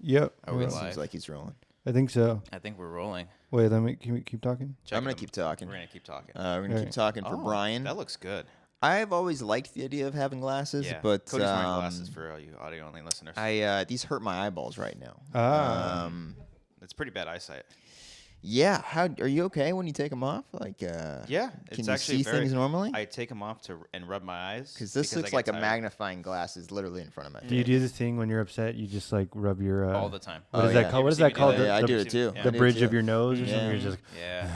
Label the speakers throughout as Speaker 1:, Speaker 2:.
Speaker 1: Yep.
Speaker 2: Are we
Speaker 1: Well,
Speaker 2: live?
Speaker 3: Seems like he's rolling.
Speaker 1: I think so.
Speaker 2: I think we're rolling.
Speaker 1: Wait, can we keep talking?
Speaker 3: I'm going to keep talking.
Speaker 2: We're going to keep talking.
Speaker 3: We're going to keep talking for Brian.
Speaker 2: That looks good.
Speaker 3: I've always liked the idea of having glasses,
Speaker 2: Yeah.
Speaker 3: but
Speaker 2: Cody's wearing glasses for all you audio-only listeners.
Speaker 3: these hurt my eyeballs right now.
Speaker 2: It's pretty bad eyesight.
Speaker 3: Yeah. How are you okay when you take them off? Like,
Speaker 2: Yeah,
Speaker 3: can
Speaker 2: it's
Speaker 3: you
Speaker 2: actually
Speaker 3: see things normally?
Speaker 2: I take them off and rub my eyes
Speaker 3: Because this looks
Speaker 2: I
Speaker 3: like
Speaker 2: get
Speaker 3: a
Speaker 2: tired
Speaker 3: magnifying glass is literally in front of my face.
Speaker 1: Do you do this thing when you're upset? You just like rub your
Speaker 2: all the time.
Speaker 1: What is that called? What is that called?
Speaker 3: Yeah, I do it too.
Speaker 2: Yeah.
Speaker 1: The
Speaker 3: I do
Speaker 1: bridge
Speaker 3: too.
Speaker 1: of your nose or something. You're just.
Speaker 2: Yeah,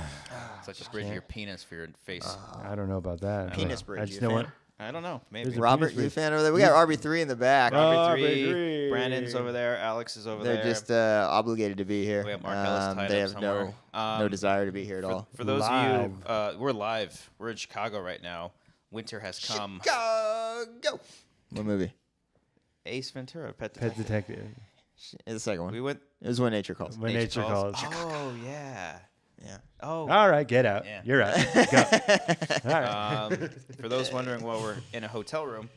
Speaker 2: it's like the bridge of your penis for your face.
Speaker 1: I don't know about that.
Speaker 3: Penis
Speaker 1: but
Speaker 3: bridge,
Speaker 1: I just
Speaker 3: you a
Speaker 1: know
Speaker 3: fan?
Speaker 1: what.
Speaker 2: I don't know. Maybe
Speaker 1: There's a
Speaker 3: Robert,
Speaker 1: penis
Speaker 3: you a
Speaker 1: bridge.
Speaker 3: fan over there? We got RB3 in the back.
Speaker 2: RB3, Brandon's over there. Alex is over
Speaker 3: They're
Speaker 2: there.
Speaker 3: just obligated to be here.
Speaker 2: We have Mark Ellis tied
Speaker 3: they
Speaker 2: up
Speaker 3: have
Speaker 2: somewhere.
Speaker 3: no desire to be here at all.
Speaker 2: For those of you, we're live. We're in Chicago right now. Winter has come.
Speaker 3: Chicago. What movie?
Speaker 2: Ace Ventura, Pet
Speaker 1: Pet
Speaker 2: Detective.
Speaker 1: detective.
Speaker 3: The second one.
Speaker 2: We went.
Speaker 3: It was When Nature Calls.
Speaker 1: When nature calls.
Speaker 2: Oh yeah.
Speaker 3: Yeah.
Speaker 2: Oh.
Speaker 1: All right, get out.
Speaker 2: Yeah.
Speaker 1: You're out. Go. All right.
Speaker 2: For those wondering why we're in a hotel room,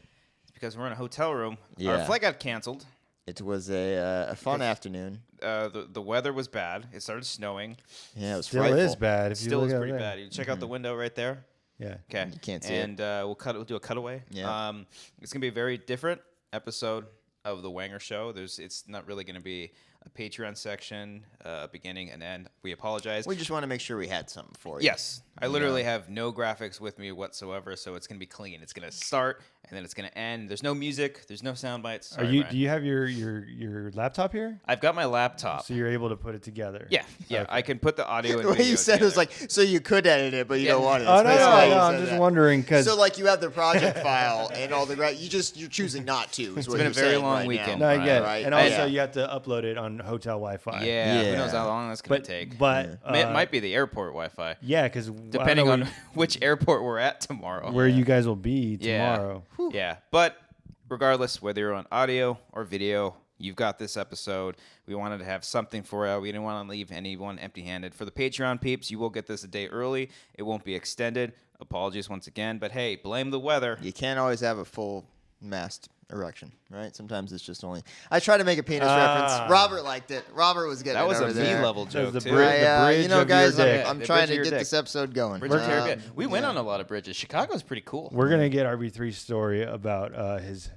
Speaker 2: it's because we're in a hotel room.
Speaker 3: Yeah.
Speaker 2: Our flight got canceled.
Speaker 3: It was a fun afternoon.
Speaker 2: The weather was bad. It started snowing.
Speaker 3: Yeah, it was
Speaker 1: Still
Speaker 3: frightful.
Speaker 1: is bad. If you
Speaker 2: Still
Speaker 1: look
Speaker 2: is
Speaker 1: out
Speaker 2: pretty
Speaker 1: there.
Speaker 2: bad. You check out the window right there.
Speaker 1: Yeah.
Speaker 2: Okay.
Speaker 3: You can't see it.
Speaker 2: And we'll do a cutaway.
Speaker 3: Yeah.
Speaker 2: It's gonna be a very different episode of the Wanger Show. It's not really gonna be a Patreon section, beginning and end. We apologize.
Speaker 3: We just want to make sure we had something for you.
Speaker 2: Yes. I literally have no graphics with me whatsoever, so it's gonna be clean. It's gonna start and then it's gonna end. There's no music. There's no sound bites. Sorry, Brian.
Speaker 1: Do you have your laptop here?
Speaker 2: I've got my laptop.
Speaker 1: So you're able to put it together.
Speaker 2: Yeah.
Speaker 1: Okay.
Speaker 2: I can put the audio and
Speaker 3: The way
Speaker 2: video
Speaker 3: you said it was
Speaker 2: together.
Speaker 3: like, so you could edit it, but you don't want it.
Speaker 1: Oh
Speaker 3: That's
Speaker 1: no,
Speaker 3: basically how you
Speaker 1: I'm
Speaker 3: said
Speaker 1: just
Speaker 3: that.
Speaker 1: wondering because
Speaker 3: So like you have the project file and all the you're choosing not to. Is
Speaker 2: It's
Speaker 3: what
Speaker 2: been a
Speaker 3: you're
Speaker 2: very
Speaker 3: saying
Speaker 2: long
Speaker 3: right
Speaker 2: weekend.
Speaker 1: no, I
Speaker 2: Brian,
Speaker 1: get it.
Speaker 3: right?
Speaker 1: And also
Speaker 3: Yeah.
Speaker 1: you have to upload it on hotel Wi-Fi.
Speaker 2: Yeah. Who
Speaker 3: Yeah.
Speaker 2: knows how long that's gonna take?
Speaker 1: But
Speaker 2: It might be the airport Wi-Fi.
Speaker 1: yeah, because
Speaker 2: Depending on which airport we're at tomorrow.
Speaker 1: where you guys will be
Speaker 2: Yeah.
Speaker 1: tomorrow.
Speaker 2: Yeah. But regardless, whether you're on audio or video, you've got this episode. We wanted to have something for you. We didn't want to leave anyone empty-handed. For the Patreon peeps, you will get this a day early. It won't be extended. Apologies once again. But hey, blame the weather.
Speaker 3: You can't always have a full mast erection, right? Sometimes it's just only. I tried to make a penis reference. Robert liked it. Robert was getting
Speaker 2: That
Speaker 3: it
Speaker 2: was a
Speaker 3: over there.
Speaker 2: V-level joke,
Speaker 1: the
Speaker 2: too.
Speaker 1: bridge-
Speaker 3: You know,
Speaker 1: of your
Speaker 3: guys,
Speaker 1: dick.
Speaker 3: I'm
Speaker 2: The
Speaker 3: trying
Speaker 2: bridge of
Speaker 3: to
Speaker 2: your
Speaker 3: get
Speaker 2: dick.
Speaker 3: this episode going.
Speaker 2: Bridge of Caribbean. We went on a lot of bridges. Chicago's pretty cool.
Speaker 1: We're gonna get RB3's story about his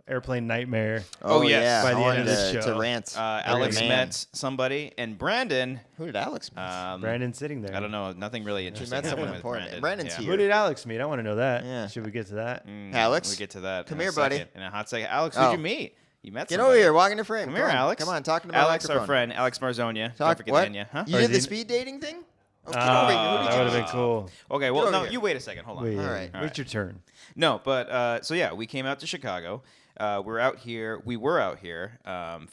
Speaker 1: airplane nightmare.
Speaker 2: Oh, yes.
Speaker 3: yeah.
Speaker 1: By the
Speaker 3: I
Speaker 1: end
Speaker 3: wanted
Speaker 1: of this
Speaker 3: to
Speaker 1: show.
Speaker 3: rant.
Speaker 2: Alex
Speaker 3: Man.
Speaker 2: met somebody, and Brandon.
Speaker 3: Who did Alex meet?
Speaker 1: Brandon's sitting there.
Speaker 2: I don't know. Nothing really interesting.
Speaker 3: met someone
Speaker 2: happened with
Speaker 3: important.
Speaker 2: Brandon.
Speaker 3: Brandon's
Speaker 2: Yeah.
Speaker 3: here.
Speaker 1: Who did Alex meet? I want to know that.
Speaker 3: Yeah.
Speaker 1: Should we get to that?
Speaker 3: Alex?
Speaker 2: We get to that.
Speaker 3: Come
Speaker 2: in a
Speaker 3: here, buddy.
Speaker 2: second, in a hot second. Alex,
Speaker 3: Oh.
Speaker 2: who'd you meet? You met
Speaker 3: Get
Speaker 2: somebody.
Speaker 3: over here. Walk in the frame.
Speaker 2: Come here, Alex.
Speaker 3: Come on. Talking to my
Speaker 2: Alex,
Speaker 3: microphone.
Speaker 2: our friend. Alex Marzona. Don't
Speaker 3: Talk,
Speaker 2: forget
Speaker 3: what?
Speaker 2: Anya. Huh?
Speaker 3: You
Speaker 1: Or
Speaker 3: did
Speaker 1: is
Speaker 3: the
Speaker 1: he-
Speaker 3: speed dating thing? Oh, get over here. Who did
Speaker 1: that
Speaker 3: you
Speaker 1: would have
Speaker 3: meet?
Speaker 1: been cool.
Speaker 2: Okay, well,
Speaker 3: over
Speaker 2: no,
Speaker 3: here.
Speaker 2: you wait a second. Hold on.
Speaker 1: Wait,
Speaker 3: All right.
Speaker 1: Wait your turn.
Speaker 2: No, but so yeah, we came out to Chicago. We're out here. We were out here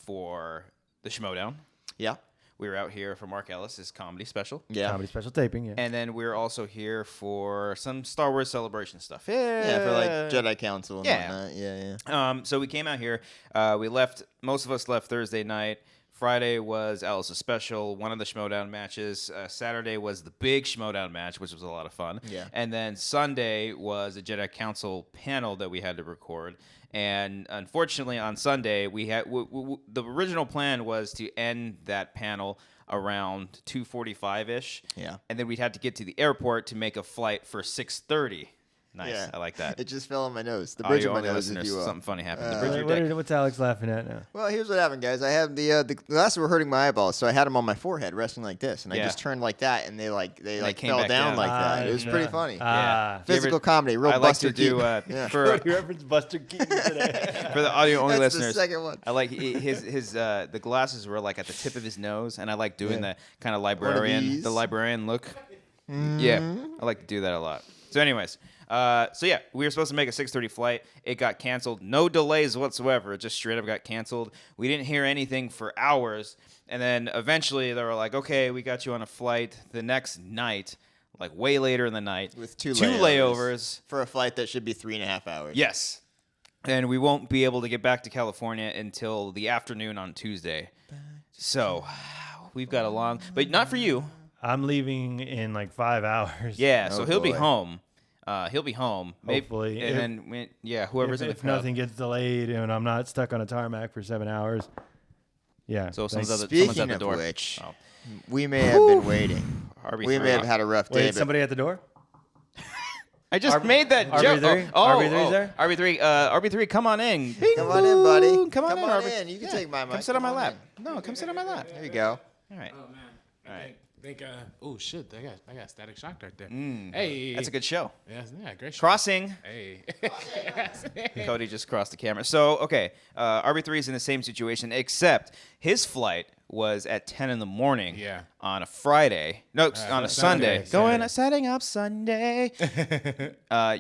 Speaker 2: for the Schmodown.
Speaker 3: Yeah.
Speaker 2: We were out here for Mark Ellis' comedy special.
Speaker 3: Yeah.
Speaker 1: Comedy special taping. Yeah.
Speaker 2: And then we were also here for some Star Wars celebration stuff.
Speaker 3: Yeah, for like Jedi Council and
Speaker 2: Yeah.
Speaker 3: whatnot. Yeah.
Speaker 2: So we came out here. We left. Most of us left Thursday night. Friday was Alice's special, one of the Schmodown matches. Saturday was the big Schmodown match, which was a lot of fun.
Speaker 3: Yeah.
Speaker 2: And then Sunday was a Jedi Council panel that we had to record. And unfortunately, on Sunday, we had the original plan was to end that panel around 2:45-ish.
Speaker 3: Yeah.
Speaker 2: And then we'd have to get to the airport to make a flight for 6:30. Nice.
Speaker 3: Yeah.
Speaker 2: I like that.
Speaker 3: It just fell on my nose. The bridge of my
Speaker 2: Audio-only
Speaker 3: nose, if
Speaker 2: listeners,
Speaker 3: you will.
Speaker 2: something funny happened. The bridge of your dick.
Speaker 1: What's Alex laughing at now?
Speaker 3: Well, here's what happened, guys. I have the glasses were hurting my eyeballs, so I had them on my forehead, resting like this, and I
Speaker 2: Yeah.
Speaker 3: just turned like that, and they
Speaker 2: came
Speaker 3: fell
Speaker 2: back
Speaker 3: down
Speaker 2: down.
Speaker 3: like that. It was pretty funny.
Speaker 2: Yeah.
Speaker 3: Physical comedy, real
Speaker 2: I like
Speaker 3: Buster
Speaker 2: to do
Speaker 3: Keaton. Yeah.
Speaker 2: for
Speaker 1: You referenced Buster Keaton today.
Speaker 2: for the audio only
Speaker 3: That's the
Speaker 2: listeners.
Speaker 3: second one.
Speaker 2: I like his the glasses were like at the tip of his nose, and I like doing
Speaker 3: Yeah.
Speaker 2: the kind of
Speaker 3: these.
Speaker 2: librarian look. Yeah, I like to do that a lot. So, anyways, so yeah, we were supposed to make a 6:30 flight. It got canceled. No delays whatsoever. It just straight up got canceled. We didn't hear anything for hours, and then eventually they were like, "Okay, we got you on a flight the next night." Like way later in the night.
Speaker 3: With two
Speaker 2: layovers.
Speaker 3: for a flight that should be 3.5 hours.
Speaker 2: Yes. And we won't be able to get back to California until the afternoon on Tuesday. So we've got a long, but not for you.
Speaker 1: I'm leaving in like 5 hours.
Speaker 2: Yeah.
Speaker 3: Oh,
Speaker 2: So he'll be
Speaker 3: boy.
Speaker 2: home. He'll be home.
Speaker 1: Hopefully.
Speaker 2: And then, whoever's in the
Speaker 1: If
Speaker 2: crowd.
Speaker 1: nothing gets delayed and I'm not stuck on a tarmac for 7 hours. Yeah.
Speaker 2: So someone's at
Speaker 3: Speaking
Speaker 2: the
Speaker 3: of
Speaker 2: door.
Speaker 3: which,
Speaker 2: Oh.
Speaker 3: we may have been waiting.
Speaker 2: RB3.
Speaker 3: We may have had a rough day.
Speaker 1: Wait,
Speaker 3: but
Speaker 1: somebody at the door?
Speaker 2: I just made that joke.
Speaker 1: RB3?
Speaker 2: Oh,
Speaker 1: RB3's there?
Speaker 2: RB3, come on in. Bing,
Speaker 3: Come on in, buddy.
Speaker 2: boom. Come on
Speaker 3: Come
Speaker 2: in, RB.
Speaker 3: in. You can take my mic.
Speaker 2: Come sit on my
Speaker 3: Come on
Speaker 2: lap. No, come sit on my lap.
Speaker 3: There you go.
Speaker 2: All right.
Speaker 4: Oh man.
Speaker 2: All right.
Speaker 4: Oh shit! I got Static Shock right there. Hey,
Speaker 2: That's a good show.
Speaker 4: Yeah, great. Show.
Speaker 2: Crossing.
Speaker 4: Hey.
Speaker 2: Cody just crossed the camera. So, okay, RB3 is in the same situation, except his flight was at 10 in the morning
Speaker 4: Yeah.
Speaker 2: on a Friday. No, on a Sunday.
Speaker 4: Sunday.
Speaker 2: Setting up Sunday.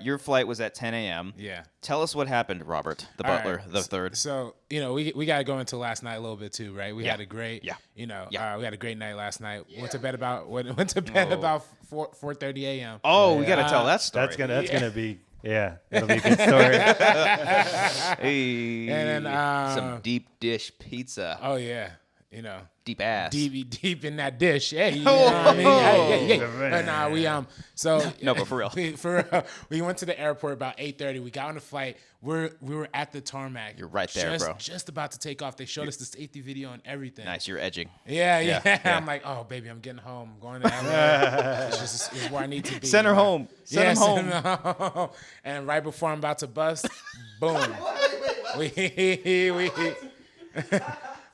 Speaker 2: Your flight was at 10 a.m.
Speaker 4: Yeah.
Speaker 2: Tell us what happened, Robert, the
Speaker 4: All
Speaker 2: butler,
Speaker 4: right.
Speaker 2: the third.
Speaker 4: So we got to go into last night a little bit too, right? We
Speaker 2: Yeah.
Speaker 4: had a great,
Speaker 2: Yeah.
Speaker 4: we
Speaker 2: Yeah.
Speaker 4: had a great night last night. Went to bed about 4:30 a.m.
Speaker 2: Oh, we got to tell that story.
Speaker 1: That's gonna be it'll be a good story.
Speaker 2: Hey,
Speaker 4: And then,
Speaker 2: some deep dish pizza.
Speaker 4: Oh yeah,
Speaker 2: Deep ass.
Speaker 4: deep in that dish. Hey, you know what I mean? Hey. But nah,
Speaker 2: No, but for real.
Speaker 4: We went to the airport about 8:30. We got on the flight. We were at the tarmac.
Speaker 2: You're right there, bro.
Speaker 4: Just about to take off. They showed us the safety video and everything.
Speaker 2: Nice, you're edging.
Speaker 4: Yeah.
Speaker 2: Yeah.
Speaker 4: I'm like, oh baby, I'm getting home. I'm going to LA. This is where I need to be.
Speaker 2: Send her home. Send him home.
Speaker 4: Send her home. And right before I'm about to bust, boom.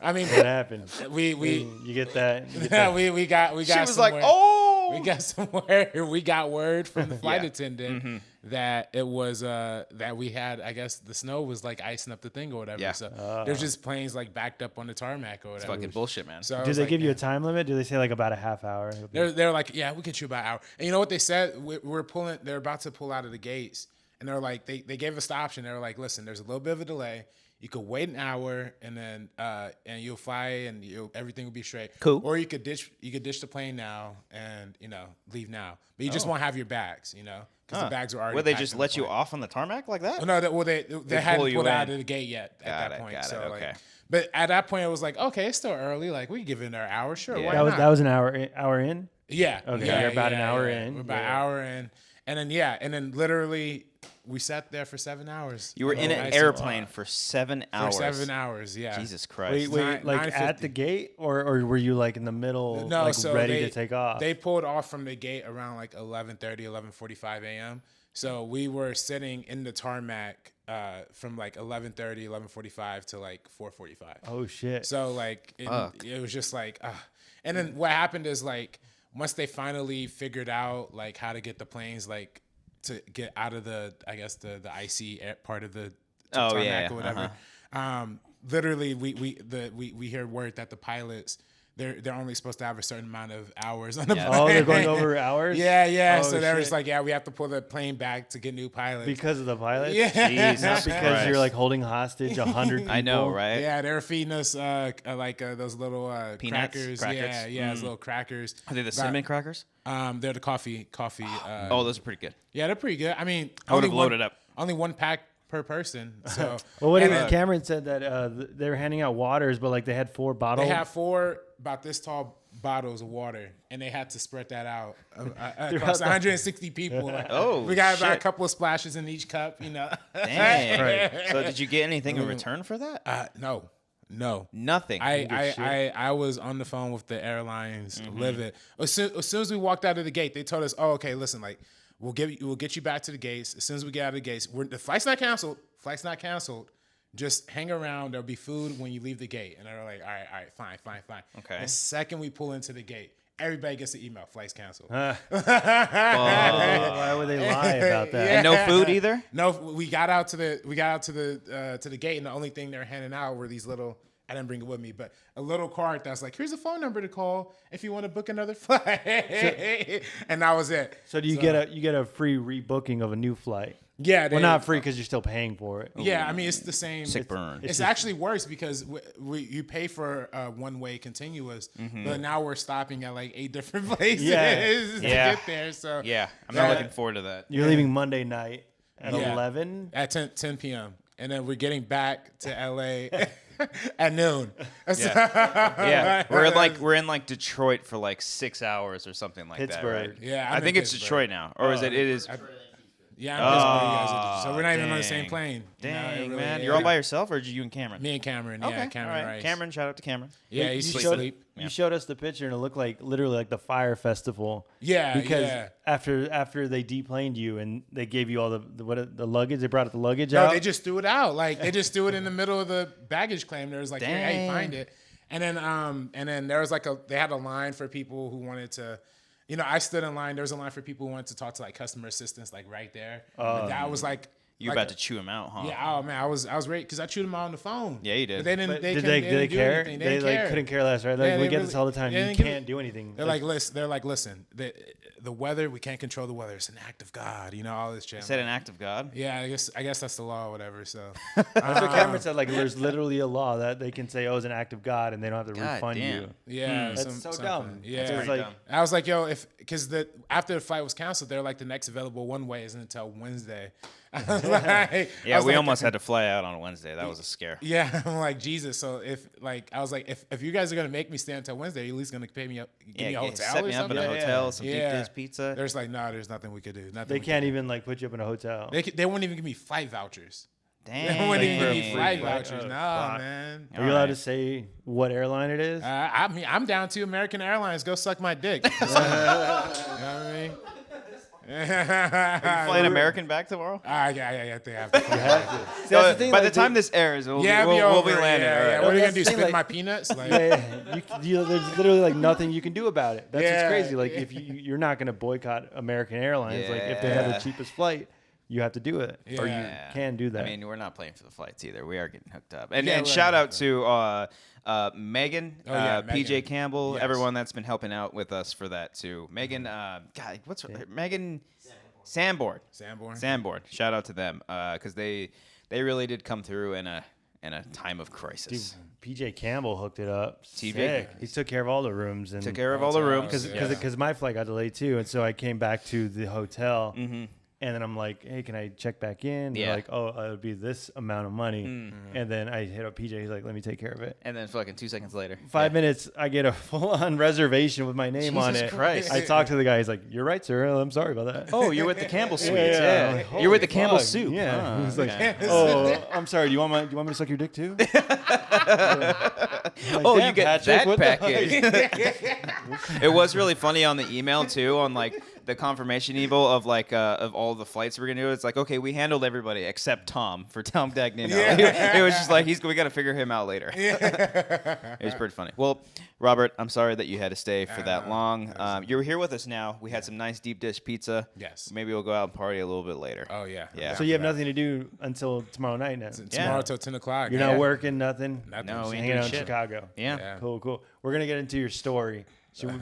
Speaker 4: I mean,
Speaker 1: What happened?
Speaker 4: we
Speaker 1: You get that? You get that?
Speaker 4: we got
Speaker 2: She was
Speaker 4: somewhere.
Speaker 2: like, oh.
Speaker 4: We got somewhere. We got word from the flight
Speaker 2: Yeah.
Speaker 4: attendant that it was that we had. I guess the snow was like icing up the thing or whatever.
Speaker 2: Yeah.
Speaker 4: So there's just planes like backed up on the tarmac or
Speaker 2: It's
Speaker 4: whatever.
Speaker 2: fucking bullshit, man.
Speaker 4: So I
Speaker 1: Do
Speaker 4: was
Speaker 1: they
Speaker 4: like,
Speaker 1: give you a
Speaker 4: "Man."
Speaker 1: time limit? Do they say like about a half hour?
Speaker 4: They're like, yeah, we'll get you about an hour. And you know what they said? We're pulling. They're about to pull out of the gates, and they're like, they gave us the option. They were like, listen, there's a little bit of a delay. You could wait an hour and then and you'll fly and everything will be straight.
Speaker 2: Cool.
Speaker 4: Or you could ditch the plane now and leave now, but you just won't have your bags, because the bags are already.
Speaker 2: Will they
Speaker 4: packed
Speaker 2: just
Speaker 4: on the
Speaker 2: let you
Speaker 4: plane.
Speaker 2: off on the tarmac like that?
Speaker 4: Oh, no, they
Speaker 2: pull
Speaker 4: hadn't
Speaker 2: you
Speaker 4: pulled out
Speaker 2: in.
Speaker 4: of the gate yet at
Speaker 2: Got
Speaker 4: that
Speaker 2: it,
Speaker 4: point.
Speaker 2: got it,
Speaker 4: So
Speaker 2: okay.
Speaker 4: but at that point it was like, okay, it's still early. Like we can give it an hour, sure.
Speaker 2: Yeah.
Speaker 4: Why
Speaker 1: That was
Speaker 4: not?
Speaker 1: an hour in.
Speaker 4: Yeah.
Speaker 1: Okay,
Speaker 4: yeah,
Speaker 1: you're about an hour
Speaker 4: yeah.
Speaker 1: in.
Speaker 4: We're about an
Speaker 1: Yeah.
Speaker 4: hour in. And then literally we sat there for 7 hours.
Speaker 2: You were in an
Speaker 4: Nice and
Speaker 2: airplane
Speaker 4: hot.
Speaker 2: for 7 hours.
Speaker 4: For 7 hours, yeah.
Speaker 2: Jesus Christ.
Speaker 1: Wait, like
Speaker 4: 9:50.
Speaker 1: at the gate, or were you like in the middle,
Speaker 4: No,
Speaker 1: like
Speaker 4: so
Speaker 1: ready to take off?
Speaker 4: They pulled off from the gate around like 11:30, 11:45 a.m. So we were sitting in the tarmac from like 11:30, 11:45 to like 4:45.
Speaker 1: Oh shit!
Speaker 4: So like
Speaker 2: Fuck.
Speaker 4: it was just like, and then what happened is like once they finally figured out like how to get the planes like to get out of the the icy part of the
Speaker 2: Oh,
Speaker 4: tarmac
Speaker 2: yeah,
Speaker 4: or whatever. Literally we hear word that the pilots they're only supposed to have a certain amount of hours on the
Speaker 2: Yeah.
Speaker 4: plane.
Speaker 1: Oh, they're going over hours.
Speaker 4: Yeah.
Speaker 1: Oh,
Speaker 4: So they were
Speaker 1: shit.
Speaker 4: just like, yeah, we have to pull the plane back to get new pilots.
Speaker 1: Because of the pilots.
Speaker 4: Yeah.
Speaker 2: Jesus
Speaker 1: Not because
Speaker 2: Christ.
Speaker 1: you're like holding hostage 100 people.
Speaker 2: I know, right?
Speaker 4: Yeah, they were feeding us those little
Speaker 2: Peanuts?
Speaker 4: crackers.
Speaker 2: Crackers?
Speaker 4: Yeah, those little crackers.
Speaker 2: Are they the cinnamon crackers?
Speaker 4: They're the coffee.
Speaker 2: Oh, those are pretty good.
Speaker 4: Yeah, they're pretty good. I mean,
Speaker 2: I would
Speaker 4: only
Speaker 2: have loaded up.
Speaker 4: Only one pack per person. So
Speaker 1: Well, what
Speaker 4: and
Speaker 1: did
Speaker 4: then
Speaker 1: Cameron said that they were handing out waters, but like they had 4 bottles.
Speaker 4: they have 4 about this tall bottles of water, and they had to spread that out across 160 people.
Speaker 2: Oh,
Speaker 4: we got about a
Speaker 2: shit.
Speaker 4: couple of splashes in each cup.
Speaker 2: Dang.
Speaker 1: Right.
Speaker 2: So did you get anything in return for that?
Speaker 4: No.
Speaker 2: Nothing.
Speaker 4: I was on the phone with the airlines, livid. As soon as we walked out of the gate, they told us, "Oh, okay, listen, like we'll get you back to the gates. As soon as we get out of the gates, the flight's not canceled. Flight's not canceled. Just hang around. There'll be food when you leave the gate." And they're like, "All right, fine."
Speaker 2: Okay.
Speaker 4: The second we pull into the gate, everybody gets an email. Flight's canceled.
Speaker 1: Why would they lie about that?
Speaker 2: And no food either?
Speaker 4: No, we got out to the gate, and the only thing they're handing out were these little. I didn't bring it with me, but a little card that's like, here's a phone number to call if you want to book another flight, and that was it.
Speaker 1: So do you get a free rebooking of a new flight?
Speaker 4: Yeah,
Speaker 1: Well, not free because you're still paying for it.
Speaker 4: Yeah, I mean it's the same.
Speaker 2: Sick burn.
Speaker 4: It's actually worse because you pay for one-way continuous, but now we're stopping at like 8 different places to
Speaker 2: Yeah.
Speaker 4: get there. So
Speaker 2: Yeah, I'm not looking forward to that.
Speaker 1: You're leaving Monday night at
Speaker 4: Yeah.
Speaker 1: 11.
Speaker 4: at 10 p.m. and then we're getting back to LA at noon.
Speaker 2: Yeah, we're in like Detroit for like 6 hours or something like
Speaker 1: Pittsburgh.
Speaker 2: that, right?
Speaker 4: Yeah,
Speaker 2: I
Speaker 4: I'm
Speaker 2: think
Speaker 4: in
Speaker 2: it's
Speaker 4: Pittsburgh.
Speaker 2: Detroit now, or is it? It is.
Speaker 4: Yeah, I'm Pittsburgh. You guys are, so we're not even on the same
Speaker 2: dang.
Speaker 4: plane. You know, it
Speaker 2: Dang,
Speaker 4: really
Speaker 2: man.
Speaker 4: is.
Speaker 2: You're all by yourself, or you and Cameron?
Speaker 4: Me and Cameron.
Speaker 2: Okay,
Speaker 4: Yeah, Cameron
Speaker 2: all right.
Speaker 4: Rice.
Speaker 2: Cameron, shout out to Cameron.
Speaker 4: Yeah,
Speaker 1: You
Speaker 4: he's
Speaker 1: showed-
Speaker 4: asleep.
Speaker 1: You showed us the picture, and it looked like literally like the fire festival.
Speaker 4: Yeah,
Speaker 1: because
Speaker 4: yeah.
Speaker 1: after they deplaned you and they gave you all the luggage, they brought the luggage
Speaker 4: No,
Speaker 1: out.
Speaker 4: they just threw it out. Like they just threw it in the middle of the baggage claim. There was like, hey,
Speaker 2: Dang.
Speaker 4: find it. And then there was like they had a line for people who wanted to, you know, I stood in line. There was a line for people who wanted to talk to like customer assistants, like right there. But that was like
Speaker 2: You're
Speaker 4: like
Speaker 2: about to chew him out, huh?
Speaker 4: Yeah, oh man, I was ready because I chewed them out on the phone.
Speaker 2: Yeah, you did.
Speaker 4: But they didn't.
Speaker 1: But
Speaker 4: they
Speaker 1: did
Speaker 4: couldn't-
Speaker 1: they
Speaker 4: didn't do
Speaker 1: care?
Speaker 4: anything.
Speaker 1: They
Speaker 4: didn't
Speaker 1: like
Speaker 4: care.
Speaker 1: couldn't care less, right? Like
Speaker 4: Yeah,
Speaker 1: we
Speaker 4: they
Speaker 1: get
Speaker 4: really-
Speaker 1: this all the time.
Speaker 4: they
Speaker 1: You
Speaker 4: didn't give
Speaker 1: can't
Speaker 4: a-
Speaker 1: do anything.
Speaker 4: They're like, listen. The weather, we can't control the weather. It's an act of God. You know all this shit.
Speaker 2: Is that an act of God?
Speaker 4: Yeah, I guess that's the law or whatever. So
Speaker 1: That's what Cameron said. Like, there's literally a law that they can say, "Oh, it's an act of God," and they don't have to
Speaker 2: God
Speaker 1: refund
Speaker 2: damn.
Speaker 1: you.
Speaker 4: yeah,
Speaker 1: That's
Speaker 4: some-
Speaker 1: so
Speaker 4: something.
Speaker 1: dumb.
Speaker 4: Yeah,
Speaker 1: It's
Speaker 2: pretty
Speaker 1: like,
Speaker 2: dumb.
Speaker 4: I was like, yo, because after the flight was canceled, they're like the next available one way isn't until Wednesday. I was like, I
Speaker 2: Yeah,
Speaker 4: was
Speaker 2: we
Speaker 4: like-
Speaker 2: almost had to fly out on Wednesday. That was a scare.
Speaker 4: Yeah, I'm like Jesus. So I was like, if you guys are gonna make me stay until Wednesday, you're at least gonna pay me up, give me a hotel
Speaker 2: set
Speaker 4: or
Speaker 2: me up in
Speaker 4: something.
Speaker 2: a
Speaker 1: Yeah,
Speaker 2: hotel,
Speaker 1: yeah.
Speaker 2: some deep
Speaker 4: Yeah.
Speaker 2: dish pizza.
Speaker 4: There's like, no, there's nothing we could do. Nothing.
Speaker 1: they
Speaker 4: we could
Speaker 1: can't
Speaker 4: do.
Speaker 1: even like put you up in a hotel.
Speaker 4: They wouldn't even give me flight vouchers.
Speaker 2: Dang.
Speaker 4: They wouldn't even give
Speaker 1: for a
Speaker 4: me
Speaker 1: free
Speaker 4: flight
Speaker 1: flight?
Speaker 4: vouchers.
Speaker 1: Oh,
Speaker 4: No,
Speaker 1: fuck.
Speaker 4: man.
Speaker 1: Are you allowed to
Speaker 2: Alright.
Speaker 1: say what airline it is?
Speaker 4: I mean, I'm down to American Airlines. Go suck my dick. You know what I mean?
Speaker 2: Flying American back tomorrow?
Speaker 4: Yeah, they have to.
Speaker 1: See, that's the thing,
Speaker 2: By
Speaker 1: like,
Speaker 2: the time this airs, we'll
Speaker 4: Yeah,
Speaker 2: be,
Speaker 4: be
Speaker 2: we'll
Speaker 4: over.
Speaker 2: be landing.
Speaker 4: Yeah,
Speaker 2: all right.
Speaker 4: yeah. What are you gonna
Speaker 1: that's
Speaker 4: do?
Speaker 1: the thing,
Speaker 4: Spit
Speaker 1: like-
Speaker 4: my peanuts? Like,
Speaker 1: there's literally like nothing you can do about it. That's
Speaker 4: Yeah.
Speaker 1: what's crazy. Like if you're not going to boycott American Airlines, like if they have the
Speaker 2: Yeah.
Speaker 1: cheapest flight, you have to do it, or you
Speaker 4: Yeah.
Speaker 1: can do that.
Speaker 2: I mean, we're not playing for the flights either. We are getting hooked up. And,
Speaker 4: Yeah,
Speaker 2: and
Speaker 4: right,
Speaker 2: shout
Speaker 4: right,
Speaker 2: out to Megan,
Speaker 4: Oh, yeah,
Speaker 2: PJ
Speaker 4: Megan.
Speaker 2: Campbell,
Speaker 4: Yes.
Speaker 2: everyone that's been helping out with us for that too. Megan, God, what's her, Megan Sanborn.
Speaker 4: Sanborn.
Speaker 2: Shout out to them because they really did come through in a time of
Speaker 1: Dude,
Speaker 2: crisis.
Speaker 1: PJ Campbell hooked it up.
Speaker 2: TJ.
Speaker 1: Sick. He took care of all the rooms and
Speaker 2: Took care of all the rooms.
Speaker 1: because my flight got delayed too, and so I came back to the hotel, and then I'm like, hey, can I check back in? They're
Speaker 2: Yeah.
Speaker 1: like, oh, it would be this amount of money, and then I hit up PJ. He's like, let me take care of it.
Speaker 2: And then fucking 2 seconds later,
Speaker 1: 5 minutes, I get a full-on reservation with my name on
Speaker 2: Jesus
Speaker 1: it.
Speaker 2: Christ.
Speaker 1: I talked to the guy. He's like, "You're right, sir. I'm sorry about that."
Speaker 2: Oh, you're with the Campbell Suites.
Speaker 1: Yeah.
Speaker 2: Yeah,
Speaker 1: Like, holy
Speaker 2: you're with the Campbell
Speaker 1: fuck.
Speaker 2: Soup.
Speaker 1: Yeah.
Speaker 2: Ah,
Speaker 1: He was like,
Speaker 2: okay.
Speaker 1: "Oh, I'm sorry. Do you want me to suck your dick too?"
Speaker 2: Oh,
Speaker 1: "Damn,
Speaker 2: you get
Speaker 1: Patrick,
Speaker 2: that
Speaker 1: what the
Speaker 2: package. It was really funny on the email too, on like the confirmation email of like of all the flights we're gonna do. It's like, okay, we handled everybody except Tom for Tom Dagnino.
Speaker 4: Yeah.
Speaker 2: It was just like we got to figure him out later. It was pretty funny. Well, Robert, I'm sorry that you had to stay for that long. You're here with us now. We had some nice deep dish pizza.
Speaker 4: Yes.
Speaker 2: Maybe we'll go out and party a little bit later.
Speaker 4: Oh yeah.
Speaker 2: Yeah.
Speaker 1: So you have nothing to do until tomorrow night now.
Speaker 4: Tomorrow till 10 o'clock.
Speaker 1: You're
Speaker 4: yeah.
Speaker 1: not working, nothing.
Speaker 4: Nothing.
Speaker 2: No,
Speaker 1: Just
Speaker 2: we ain't
Speaker 1: hanging
Speaker 2: doing
Speaker 1: out in
Speaker 2: shit.
Speaker 1: Chicago.
Speaker 2: Yeah.
Speaker 4: Yeah.
Speaker 1: Cool. We're gonna get into your story,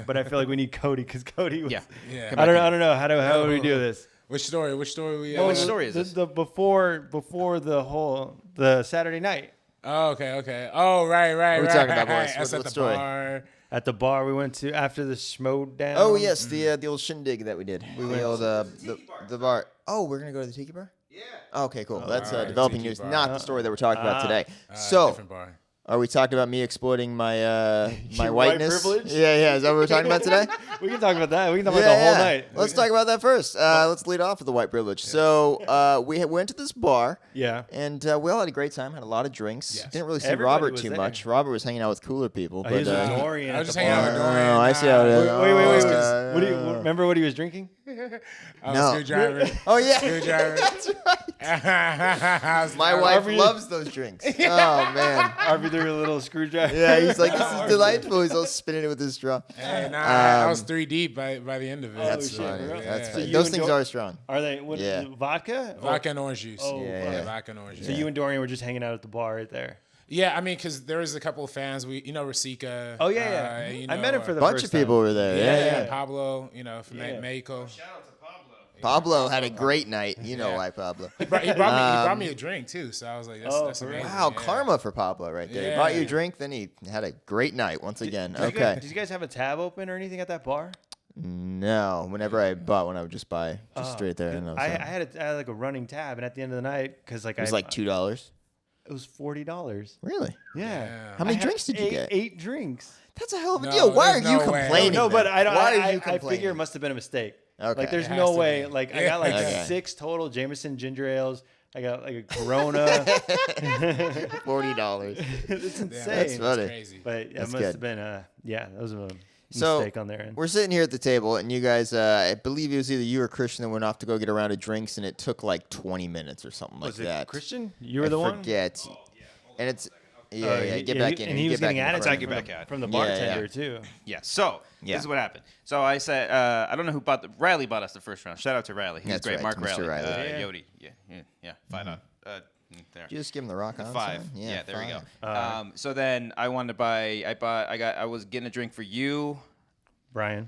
Speaker 1: but I feel like we need Cody because Cody was.
Speaker 2: Yeah.
Speaker 4: Yeah.
Speaker 2: Come
Speaker 1: I
Speaker 2: back
Speaker 1: don't
Speaker 2: in.
Speaker 1: know. How do we do this?
Speaker 4: Which story? Which story we?
Speaker 2: Which story is this?
Speaker 1: The before the Saturday night
Speaker 4: Oh, okay. Oh, right.
Speaker 3: What are we talking about, boys?
Speaker 4: That's
Speaker 3: What
Speaker 4: at the
Speaker 3: story?
Speaker 4: bar.
Speaker 1: at the bar we went to after the schmo down.
Speaker 3: Oh yes, the old shindig that we did. We went to the bar. Oh, we're gonna go to the tiki bar. Yeah. Okay, cool. That's
Speaker 4: alright,
Speaker 3: developing
Speaker 4: tiki
Speaker 3: news,
Speaker 4: bar.
Speaker 3: not the story that we're talking about today. So,
Speaker 4: Different bar.
Speaker 3: are we talking about me exploiting my my
Speaker 1: Your white
Speaker 3: whiteness?
Speaker 1: privilege?
Speaker 3: Yeah. Is that what we're talking about today?
Speaker 1: We can talk about that. We can talk about the whole night.
Speaker 3: Let's talk about that first. Let's lead off with the white privilege. So we went to this bar.
Speaker 1: Yeah.
Speaker 3: And we all had a great time. Had a lot of drinks.
Speaker 4: Yes.
Speaker 3: Didn't really see
Speaker 1: Everybody
Speaker 3: Robert
Speaker 1: was
Speaker 3: too
Speaker 1: there.
Speaker 3: much. Robert was hanging out with cooler people.
Speaker 1: He
Speaker 3: But
Speaker 1: was with Dorian.
Speaker 4: I
Speaker 1: at
Speaker 4: was
Speaker 1: the
Speaker 4: just hanging out
Speaker 1: bar.
Speaker 4: with Dorian.
Speaker 3: I see how it is.
Speaker 1: Wait. What do you remember? What he was drinking?
Speaker 4: I was
Speaker 3: No.
Speaker 4: screwdriver.
Speaker 3: Oh yeah,
Speaker 4: Screwdriver.
Speaker 3: that's right.
Speaker 4: I was-
Speaker 3: My wife
Speaker 1: Harvey-
Speaker 3: loves those drinks. Oh man.
Speaker 1: Harvey threw a little screwdriver.
Speaker 3: Yeah, he's like, this is delightful. He's all spinning it with his straw.
Speaker 4: Hey, I was 3 deep by the end of it.
Speaker 3: That's
Speaker 1: shit,
Speaker 3: funny.
Speaker 1: bro.
Speaker 3: That's
Speaker 1: So
Speaker 3: funny.
Speaker 1: you
Speaker 3: Those
Speaker 1: and
Speaker 3: things
Speaker 1: Dor-
Speaker 3: are strong.
Speaker 1: Are they? What,
Speaker 3: Yeah.
Speaker 1: Vodka?
Speaker 4: Vodka and orange juice.
Speaker 1: Oh,
Speaker 3: Yeah.
Speaker 4: Vodka and orange juice.
Speaker 1: So you and Dorian were just hanging out at the bar right there.
Speaker 4: Yeah, I mean, because there was a couple of fans. Rasika.
Speaker 1: Oh yeah.
Speaker 4: you
Speaker 1: I met him for the
Speaker 3: Bunch
Speaker 1: first
Speaker 3: of people
Speaker 1: time.
Speaker 3: were there.
Speaker 4: Yeah,
Speaker 3: Yeah.
Speaker 4: Pablo, from
Speaker 1: Yeah.
Speaker 4: Mexico.
Speaker 3: Pablo had a great night. You know
Speaker 4: Yeah.
Speaker 3: why, Pablo.
Speaker 4: He brought me a drink too, so I was like, that's
Speaker 1: for real?
Speaker 4: amazing.
Speaker 3: Wow,
Speaker 4: yeah.
Speaker 3: karma for Pablo right there. He bought you a
Speaker 4: Yeah.
Speaker 3: drink, then he had a great night once again.
Speaker 1: Did you
Speaker 3: Okay.
Speaker 1: guys- Did you guys have a tab open or anything at that bar?
Speaker 3: No, whenever I bought one, I would just buy just straight there. And
Speaker 1: I had like a running tab, and at the end of the night, because like
Speaker 3: it was like $2.
Speaker 1: it was $40.
Speaker 3: Really?
Speaker 1: Yeah.
Speaker 4: Yeah.
Speaker 3: How many
Speaker 1: I had
Speaker 3: drinks did you
Speaker 1: eight-
Speaker 3: get?
Speaker 1: 8 drinks.
Speaker 3: That's a hell of a
Speaker 4: No,
Speaker 3: deal. Why are
Speaker 4: there's
Speaker 3: you
Speaker 4: no way.
Speaker 3: complaining?
Speaker 1: No, but
Speaker 3: then?
Speaker 1: I don't.
Speaker 3: Why are
Speaker 1: I
Speaker 3: you
Speaker 1: figure it
Speaker 3: complaining?
Speaker 1: must have been a mistake.
Speaker 3: Okay.
Speaker 1: Like, there's
Speaker 4: It has
Speaker 1: no
Speaker 4: to
Speaker 1: way.
Speaker 4: be.
Speaker 1: Like, I got like
Speaker 3: Okay.
Speaker 1: 6 total Jameson ginger ales. I got like a Corona.
Speaker 3: $40.
Speaker 1: It's insane.
Speaker 3: That's funny.
Speaker 4: crazy.
Speaker 1: But it
Speaker 3: That's
Speaker 1: must
Speaker 3: good.
Speaker 1: have been that was a
Speaker 3: So,
Speaker 1: mistake on their end.
Speaker 3: We're sitting here at the table, and you guys, I believe it was either you or Christian that went off to go get a round of drinks, and it took like 20 minutes or something
Speaker 1: Was
Speaker 3: like
Speaker 1: it
Speaker 3: that.
Speaker 1: Christian? You were
Speaker 3: I
Speaker 1: the one?
Speaker 3: forget. And it's get back in.
Speaker 1: And he was getting attitude
Speaker 2: Get back out.
Speaker 1: from the
Speaker 3: Yeah, yeah.
Speaker 1: bartender too.
Speaker 2: Yeah. So
Speaker 3: Yeah.
Speaker 2: this is what happened. So I said, I don't know who bought Riley bought us the first round. Shout out to Riley. He's
Speaker 3: That's
Speaker 2: great.
Speaker 3: right,
Speaker 2: Mark
Speaker 3: Mr.
Speaker 2: Riley.
Speaker 3: Riley.
Speaker 1: Yeah.
Speaker 2: Yodi. Yeah. 5 on. There.
Speaker 3: Did you just give him the rock on?
Speaker 2: 5.
Speaker 3: sign?
Speaker 2: Yeah. There we
Speaker 3: 5.
Speaker 2: go. So then I wanted to buy. I was getting a drink for you, Brian.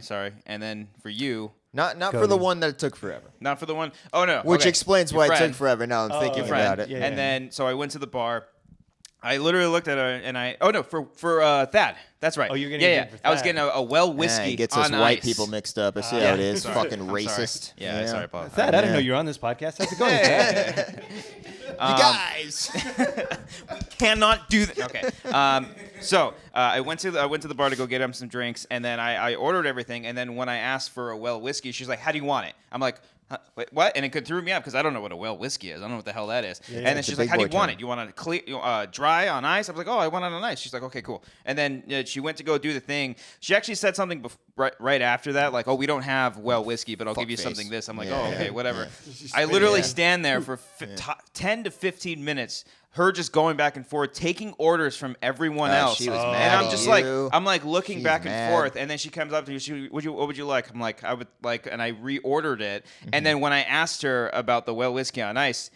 Speaker 2: Sorry, and then for you.
Speaker 3: Not for
Speaker 1: Cody.
Speaker 3: the one that it took forever.
Speaker 2: Not for the one. Oh no.
Speaker 3: Which
Speaker 2: okay.
Speaker 3: explains
Speaker 2: Your
Speaker 3: why it
Speaker 2: friend.
Speaker 3: took forever. Now I'm thinking
Speaker 2: Your friend.
Speaker 3: about it.
Speaker 1: Yeah.
Speaker 2: And then so I went to the bar. I literally looked at her and for Thad. That's right.
Speaker 1: Oh, you're getting a drink for
Speaker 2: I was
Speaker 1: Thad.
Speaker 2: getting a well
Speaker 3: Yeah,
Speaker 2: whiskey
Speaker 3: he gets
Speaker 2: on
Speaker 3: us white
Speaker 2: ice.
Speaker 3: people mixed up. I see
Speaker 2: Yeah,
Speaker 3: how it is.
Speaker 2: sorry.
Speaker 3: Fucking
Speaker 2: I'm sorry.
Speaker 3: racist.
Speaker 2: Yeah, sorry, Paul.
Speaker 1: Thad, I didn't know
Speaker 3: Yeah.
Speaker 1: you were on this podcast. How's it going, Thad?
Speaker 3: You guys.
Speaker 2: We cannot do that. Okay. So I went to the bar to go get him some drinks, and then I ordered everything. And then when I asked for a well whiskey, she's like, "How do you want it?" I'm like, huh, wait, "What?" And it threw me up because I don't know what a well whiskey is. I don't know what the hell that is. And then
Speaker 3: It's a
Speaker 2: she's like,
Speaker 3: big
Speaker 2: "How do you
Speaker 3: boy
Speaker 2: want
Speaker 3: term.
Speaker 2: it? You want it clear, dry on ice?" I was like, "Oh, I want it on ice." She's like, "Okay, cool." And then she went to go do the thing. She actually said something right after that, like, "Oh, we don't have well whiskey, but I'll give you
Speaker 3: Fuckface.
Speaker 2: something this." I'm like,
Speaker 3: Yeah,
Speaker 2: "Oh,
Speaker 3: yeah.
Speaker 2: okay, whatever."
Speaker 3: Yeah.
Speaker 2: I literally
Speaker 3: Yeah.
Speaker 2: stand there for 10 to 15 minutes. Her just going back and forth, taking orders from everyone else,
Speaker 3: she was
Speaker 2: and
Speaker 3: mad
Speaker 2: I'm
Speaker 3: at
Speaker 2: just
Speaker 3: you.
Speaker 2: like looking
Speaker 3: She's
Speaker 2: back
Speaker 3: mad.
Speaker 2: and forth, and then she comes up to me. What would you like? I'm like, I would like, and I reordered it. And then when I asked her about the well whiskey on ice,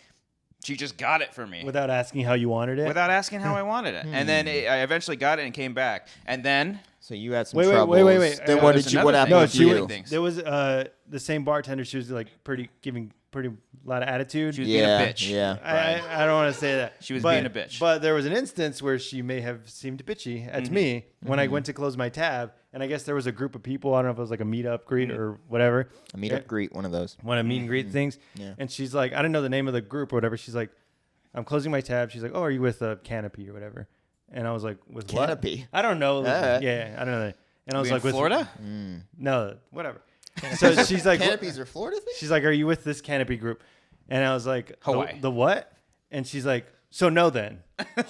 Speaker 2: she just got it for me
Speaker 1: Without asking how you wanted it.
Speaker 2: without asking how I wanted it. And then I eventually got it and came back. And then
Speaker 3: So you had some
Speaker 1: Wait, wait,
Speaker 3: troubles.
Speaker 1: wait, wait, wait.
Speaker 3: Then
Speaker 1: No,
Speaker 3: what
Speaker 2: there's
Speaker 3: did you?
Speaker 2: another
Speaker 3: What
Speaker 2: thing.
Speaker 3: happened
Speaker 1: No,
Speaker 3: with
Speaker 1: she
Speaker 3: you?
Speaker 2: things.
Speaker 1: there was the same bartender. She was like giving pretty lot of attitude.
Speaker 2: She was being a bitch.
Speaker 3: Yeah.
Speaker 1: I don't want to say that.
Speaker 2: She was
Speaker 1: But-
Speaker 2: being a bitch.
Speaker 1: But there was an instance where she may have seemed bitchy at me when I went to close my tab, and I guess there was a group of people. I don't know if it was like a meetup, greet, or whatever.
Speaker 3: A meet up greet, one of those.
Speaker 1: One of meet and greet things.
Speaker 3: Yeah.
Speaker 1: And she's like, I didn't know the name of the group or whatever. She's like, I'm closing my tab. She's like, oh, are you with Canopy or whatever? And I was like, with
Speaker 3: Canopy?
Speaker 1: what? I don't know.
Speaker 3: Alright.
Speaker 1: Yeah, I don't know. And I was
Speaker 2: We in
Speaker 1: like, with
Speaker 2: Florida?
Speaker 1: No, whatever. So she's like,
Speaker 3: Canopies are Florida thing?
Speaker 1: she's like, are you with this Canopy group? And I was like,
Speaker 2: Hawaii.
Speaker 1: The what? And she's like, so no then.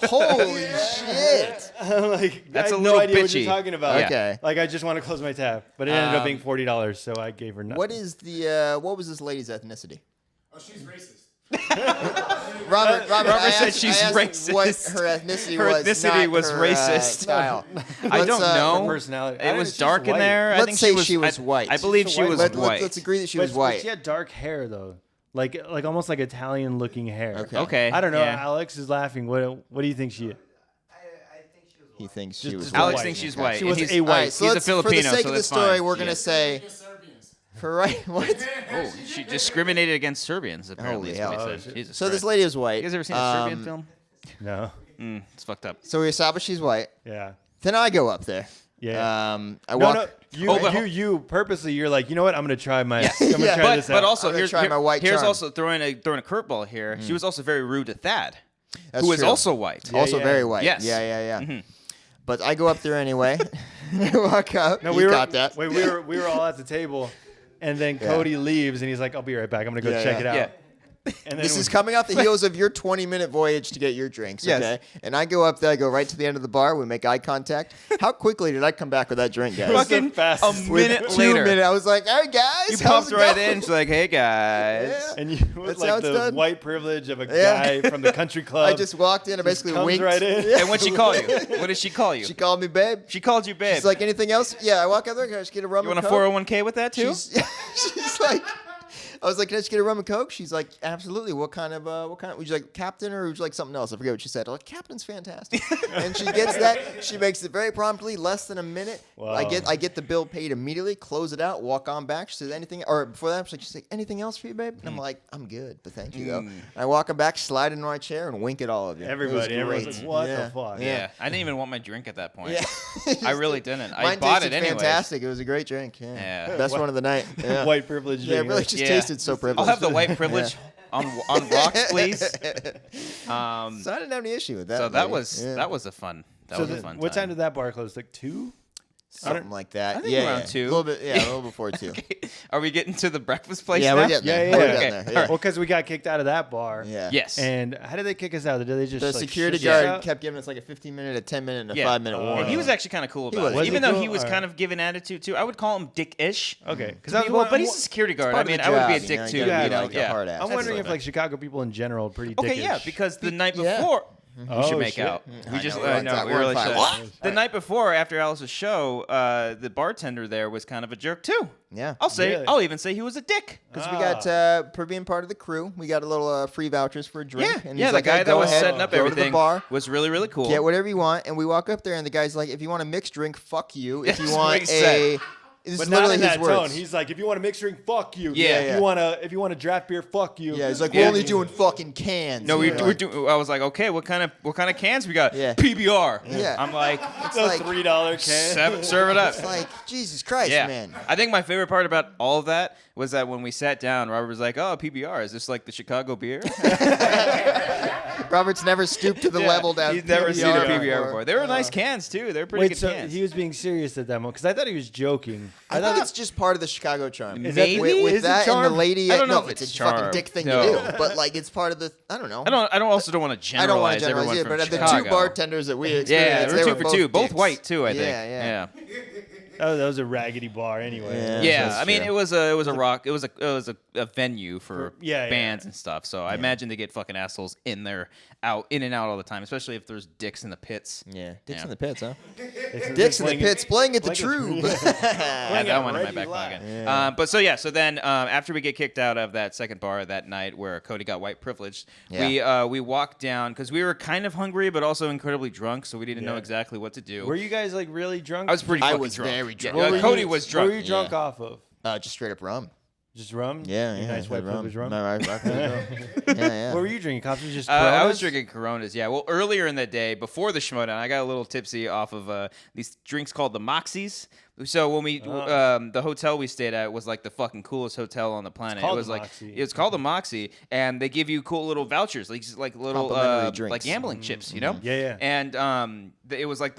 Speaker 3: Holy shit.
Speaker 1: I'm like,
Speaker 2: That's
Speaker 1: I
Speaker 2: a
Speaker 1: have
Speaker 2: little
Speaker 1: no idea what
Speaker 2: bitchy.
Speaker 1: you're talking about.
Speaker 2: Yeah.
Speaker 3: Okay.
Speaker 1: Like, I just want to close my tab. But it ended up being $40, so I gave her nothing.
Speaker 3: What is the what was this lady's ethnicity?
Speaker 4: Oh, she's racist.
Speaker 3: Robert I
Speaker 2: said
Speaker 3: asked-
Speaker 2: she's
Speaker 3: I asked
Speaker 2: racist.
Speaker 3: What her ethnicity
Speaker 2: Her
Speaker 3: was.
Speaker 2: ethnicity
Speaker 3: not
Speaker 2: was
Speaker 3: her,
Speaker 2: racist.
Speaker 3: style.
Speaker 2: I
Speaker 3: Let's,
Speaker 2: don't
Speaker 1: Her
Speaker 2: know.
Speaker 1: personality.
Speaker 2: It was
Speaker 1: She's
Speaker 2: dark in
Speaker 1: white.
Speaker 2: there. I
Speaker 3: Let's
Speaker 2: think
Speaker 3: say
Speaker 2: she
Speaker 3: she was white.
Speaker 2: I believe
Speaker 1: She's
Speaker 2: she
Speaker 1: a
Speaker 2: was
Speaker 1: white-
Speaker 2: white.
Speaker 3: Let's agree that she
Speaker 1: But-
Speaker 3: was
Speaker 1: but
Speaker 3: white.
Speaker 1: she had dark hair though, like almost like Italian looking hair.
Speaker 3: Okay.
Speaker 2: Okay.
Speaker 1: I don't know.
Speaker 2: Yeah.
Speaker 1: Alex is laughing. What do you think she is?
Speaker 3: He thinks she
Speaker 1: Just-
Speaker 3: was
Speaker 1: just
Speaker 3: white.
Speaker 2: Alex
Speaker 1: white.
Speaker 2: thinks she's
Speaker 3: Okay.
Speaker 2: white.
Speaker 1: She
Speaker 2: and
Speaker 1: was
Speaker 2: he's-
Speaker 1: a white.
Speaker 3: All right, so
Speaker 2: He's a
Speaker 3: let's,
Speaker 2: Filipino,
Speaker 3: for the sake
Speaker 2: so
Speaker 3: of the
Speaker 2: that's
Speaker 3: story,
Speaker 2: fine.
Speaker 3: we're gonna
Speaker 2: Yeah.
Speaker 3: say
Speaker 4: Serbians.
Speaker 3: for right what?
Speaker 2: Oh, she discriminated against Serbians. Apparently,
Speaker 3: Holy
Speaker 2: is what
Speaker 3: hell.
Speaker 2: he said. Jesus
Speaker 3: So this
Speaker 2: Christ.
Speaker 3: lady was white.
Speaker 2: You guys ever seen a Serbian film?
Speaker 1: No.
Speaker 2: It's fucked up.
Speaker 3: So we established she's white.
Speaker 1: Yeah.
Speaker 3: Then I go up there.
Speaker 1: Yeah.
Speaker 3: I
Speaker 1: No,
Speaker 3: walk.
Speaker 1: no. You,
Speaker 2: Oh, but-
Speaker 1: you purposely. You're like, you know what? I'm gonna try my.
Speaker 2: Yes.
Speaker 1: I'm gonna
Speaker 3: Yeah.
Speaker 1: try this out.
Speaker 2: But also,
Speaker 3: I'm gonna
Speaker 2: here's,
Speaker 3: try my white
Speaker 2: here's
Speaker 3: charm.
Speaker 2: also throwing a curveball here. She was also very rude to Thad,
Speaker 3: That's
Speaker 2: who is
Speaker 3: true.
Speaker 2: also white.
Speaker 3: Also
Speaker 1: yeah.
Speaker 3: very white.
Speaker 2: Yes.
Speaker 3: Yeah. But I go up there anyway. I walk up.
Speaker 1: No,
Speaker 3: you got that.
Speaker 1: Wait, we were all at the table, and then Cody leaves, and he's like, "I'll be right back. I'm gonna go
Speaker 3: Yeah,
Speaker 1: check
Speaker 3: yeah.
Speaker 1: it out."
Speaker 2: Yeah.
Speaker 1: And then
Speaker 3: This is coming off the heels of your 20-minute voyage to get your drinks,
Speaker 2: Yes.
Speaker 3: okay? And I go up there, I go right to the end of the bar, we make eye contact. How quickly did I come back with that drink, guys?
Speaker 1: was the
Speaker 2: Fucking
Speaker 1: fastest.
Speaker 2: a minute
Speaker 3: With
Speaker 2: later.
Speaker 3: 2 minutes, I was like, "Hey guys,
Speaker 2: You
Speaker 3: how's
Speaker 2: popped
Speaker 3: it
Speaker 2: right
Speaker 3: going?"
Speaker 2: in. She's like, "Hey guys."
Speaker 3: Yeah.
Speaker 1: And you with
Speaker 3: That's how
Speaker 1: like
Speaker 3: it's
Speaker 1: the
Speaker 3: done.
Speaker 1: white privilege of a
Speaker 3: Yeah.
Speaker 1: guy from the country club.
Speaker 3: I just walked in, I basically
Speaker 1: comes
Speaker 3: winked.
Speaker 1: right in.
Speaker 3: Yeah.
Speaker 2: And what'd she call you? What did she call you?
Speaker 3: She called me babe.
Speaker 2: She called you babe.
Speaker 3: She's like, "Anything else?" Yeah, I walk out there, can I just get a rum
Speaker 2: you
Speaker 3: and
Speaker 2: want a
Speaker 3: Coke?
Speaker 2: 401k with that too?
Speaker 3: She's like, I was like, "Can I just get a rum and Coke?" She's like, "Absolutely. What kind of would you like, Captain, or would you like something else?" I forget what she said. I'm like, "Captain's fantastic." And she gets that. She makes it very promptly, less than a minute.
Speaker 1: Wow.
Speaker 3: I get the bill paid immediately, close it out, walk on back. She says, "Anything?" Or before that, she's like, "Anything else for you, babe?" And I'm like, "I'm good, but thank you though." I walk her back, slide into my chair, and wink at all of you.
Speaker 1: Everybody,
Speaker 3: It was
Speaker 1: everyone's
Speaker 3: great.
Speaker 1: like, "What
Speaker 3: Yeah.
Speaker 1: the fuck?"
Speaker 2: Yeah. I didn't even want my drink at that point.
Speaker 3: Yeah.
Speaker 2: I really didn't. I
Speaker 3: Mine
Speaker 2: bought it
Speaker 3: tasted
Speaker 2: anyway.
Speaker 3: fantastic. It was a great drink. Yeah.
Speaker 2: Yeah.
Speaker 3: Best one of the night. Yeah.
Speaker 1: White privilege.
Speaker 3: Yeah, it
Speaker 1: drink,
Speaker 3: really
Speaker 1: right?
Speaker 3: just
Speaker 2: Yeah.
Speaker 3: tasted so privileged.
Speaker 2: I'll have the white privilege on rocks, please.
Speaker 3: So I didn't have any issue with that.
Speaker 2: So that
Speaker 3: lady.
Speaker 2: was
Speaker 3: Yeah.
Speaker 2: that was a fun. That
Speaker 1: So
Speaker 2: was a fun.
Speaker 1: what time did that bar close? Like 2?
Speaker 3: something like that.
Speaker 2: I think around 2.
Speaker 3: A little bit, a little before 2.
Speaker 2: Okay. Are we getting to the breakfast place
Speaker 3: Yeah,
Speaker 2: now?
Speaker 3: we're getting there.
Speaker 1: Yeah,
Speaker 3: We're
Speaker 1: yeah.
Speaker 3: getting
Speaker 2: Okay.
Speaker 3: there. Yeah.
Speaker 1: Well, because we got kicked out of that bar.
Speaker 3: Yeah.
Speaker 2: Yes.
Speaker 1: And how did they kick us out? Did they just
Speaker 3: The
Speaker 1: like,
Speaker 3: security
Speaker 1: shut us
Speaker 3: guard
Speaker 1: out?
Speaker 3: kept giving us like a 15-minute, a 10-minute, and a
Speaker 2: Yeah.
Speaker 3: 5-minute warning.
Speaker 2: And he was actually kind of cool about
Speaker 3: was.
Speaker 2: it.
Speaker 1: Was
Speaker 2: Even
Speaker 1: he
Speaker 2: though
Speaker 1: cool?
Speaker 2: he was
Speaker 1: All
Speaker 2: kind
Speaker 1: right.
Speaker 2: of giving attitude too. I would call him dick-ish.
Speaker 1: Okay, because
Speaker 2: But he's a security guard. I
Speaker 3: part of
Speaker 2: mean,
Speaker 3: the
Speaker 2: I would be a
Speaker 3: job,
Speaker 2: dick
Speaker 3: you
Speaker 2: too.
Speaker 3: gotta
Speaker 1: Yeah,
Speaker 3: be like
Speaker 2: yeah.
Speaker 3: a hard ass.
Speaker 1: I'm wondering if
Speaker 2: Absolutely.
Speaker 1: like Chicago people in general are pretty
Speaker 2: Okay,
Speaker 1: dickish.
Speaker 2: yeah, because the night
Speaker 3: Yeah.
Speaker 2: before. We
Speaker 1: Oh,
Speaker 2: should make
Speaker 1: shit.
Speaker 2: out. We
Speaker 3: I
Speaker 2: just
Speaker 3: know, we're on
Speaker 2: no,
Speaker 3: top.
Speaker 2: we
Speaker 3: We're
Speaker 2: really
Speaker 3: on
Speaker 2: should.
Speaker 3: fire. What?
Speaker 2: The night before, after Alice's show, the bartender there was kind of a jerk too.
Speaker 3: Yeah.
Speaker 1: Really?
Speaker 2: I'll even say he was a dick.
Speaker 3: Because we got, for being part of the crew, we got a little free vouchers for a drink.
Speaker 2: Yeah,
Speaker 3: and
Speaker 2: yeah.
Speaker 3: he's
Speaker 2: The
Speaker 3: like,
Speaker 2: guy
Speaker 3: hey,
Speaker 2: that
Speaker 3: go
Speaker 2: was
Speaker 3: ahead,
Speaker 2: setting up
Speaker 3: go to
Speaker 2: everything
Speaker 3: the bar,
Speaker 2: was really, really cool.
Speaker 3: get whatever you want. And we walk up there, and the guy's like, if you want a mixed drink, fuck you. If you
Speaker 2: That's what
Speaker 3: want
Speaker 2: he said.
Speaker 3: This
Speaker 1: But
Speaker 3: is
Speaker 1: not
Speaker 3: literally
Speaker 1: in
Speaker 3: his
Speaker 1: that
Speaker 3: words.
Speaker 1: tone. He's like, if you want a mixed drink, fuck you.
Speaker 2: Yeah.
Speaker 1: If you want a draft beer, fuck you.
Speaker 3: Yeah, he's like,
Speaker 2: Yeah.
Speaker 3: we're only doing fucking cans.
Speaker 2: No,
Speaker 3: And
Speaker 2: we're doing. I was like, okay, what kind of cans we got?
Speaker 3: Yeah.
Speaker 2: PBR.
Speaker 3: Yeah.
Speaker 2: I'm like,
Speaker 3: It's
Speaker 1: Those
Speaker 3: like,
Speaker 1: $3 cans.
Speaker 2: serve it up.
Speaker 3: it's like, Jesus Christ,
Speaker 2: Yeah.
Speaker 3: man.
Speaker 2: I think my favorite part about all of that was that when we sat down, Robert was like, "Oh, PBR, is this like the Chicago beer?"
Speaker 3: Robert's never stooped to the
Speaker 2: Yeah,
Speaker 3: level down.
Speaker 2: He's never seen a
Speaker 1: PBR
Speaker 2: PBR before. They were nice cans too. They're pretty
Speaker 1: Wait,
Speaker 2: good
Speaker 1: so
Speaker 2: cans.
Speaker 1: he was being serious at that moment? Because I thought he was joking.
Speaker 3: I think it's just part of the Chicago charm.
Speaker 1: Is
Speaker 2: Maybe?
Speaker 1: that,
Speaker 3: With
Speaker 1: is it
Speaker 3: that and the
Speaker 1: charm?
Speaker 3: lady,
Speaker 2: I don't know
Speaker 3: no,
Speaker 2: if it's
Speaker 3: a fucking
Speaker 2: charm.
Speaker 3: dick thing
Speaker 2: No.
Speaker 3: to do. But like, it's part of the. I don't know.
Speaker 2: I don't also don't want to
Speaker 3: I don't want
Speaker 2: generalize
Speaker 3: to
Speaker 2: everyone
Speaker 3: generalize it,
Speaker 2: from
Speaker 3: but the
Speaker 2: Chicago.
Speaker 3: two bartenders that we experienced,
Speaker 2: Yeah,
Speaker 3: they
Speaker 2: we're 2
Speaker 3: were
Speaker 2: for
Speaker 3: both
Speaker 2: 2, both
Speaker 3: dicks.
Speaker 2: white too. I think.
Speaker 3: Yeah.
Speaker 1: Oh, that was a raggedy bar anyway.
Speaker 3: Yeah.
Speaker 2: Yeah,
Speaker 3: That's
Speaker 2: I mean,
Speaker 3: true.
Speaker 2: it was a rock. It was a venue for
Speaker 1: yeah,
Speaker 2: bands and stuff. So I imagine they get fucking assholes in and out all the time, especially if there's dicks in the pits.
Speaker 3: Yeah, dicks
Speaker 2: Yeah.
Speaker 3: in the pits, huh?
Speaker 1: It's
Speaker 3: Dicks in the
Speaker 1: playing
Speaker 3: pits, playing at the
Speaker 1: playing
Speaker 3: True.
Speaker 2: I had that one in my
Speaker 1: Reggie
Speaker 2: back
Speaker 1: Black.
Speaker 2: pocket.
Speaker 3: Yeah.
Speaker 2: But so then after we get kicked out of that second bar that night where Cody got white privileged, we walked down because we were kind of hungry but also incredibly drunk, so we didn't know
Speaker 1: Yeah.
Speaker 2: exactly what to do.
Speaker 1: Were you guys like really drunk?
Speaker 2: I was pretty
Speaker 3: I
Speaker 2: fucking
Speaker 3: was
Speaker 2: drunk.
Speaker 3: very drunk.
Speaker 2: Yeah,
Speaker 1: What were
Speaker 2: Cody
Speaker 1: you-
Speaker 2: was
Speaker 1: What
Speaker 2: drunk.
Speaker 1: were you drunk
Speaker 3: Yeah.
Speaker 1: off of?
Speaker 3: Just straight up rum.
Speaker 1: Just rum?
Speaker 3: Yeah,
Speaker 1: Your
Speaker 3: yeah.
Speaker 1: nice white privilege rum?
Speaker 3: No, I yeah.
Speaker 1: What were you drinking? Coffee? Just
Speaker 2: I was
Speaker 1: Coronas?
Speaker 2: drinking Coronas, yeah. Well, earlier in the day, before the schmodown, I got a little tipsy off of these drinks called the Moxies. So when we, the hotel we stayed at was like the fucking coolest hotel on the planet.
Speaker 1: called
Speaker 2: It was
Speaker 1: the
Speaker 2: like
Speaker 1: Moxie.
Speaker 2: it's called the Moxie, and they give you cool little vouchers, like little
Speaker 3: Complimentary drinks.
Speaker 2: like gambling chips, you know?
Speaker 1: Yeah, yeah.
Speaker 2: And it was like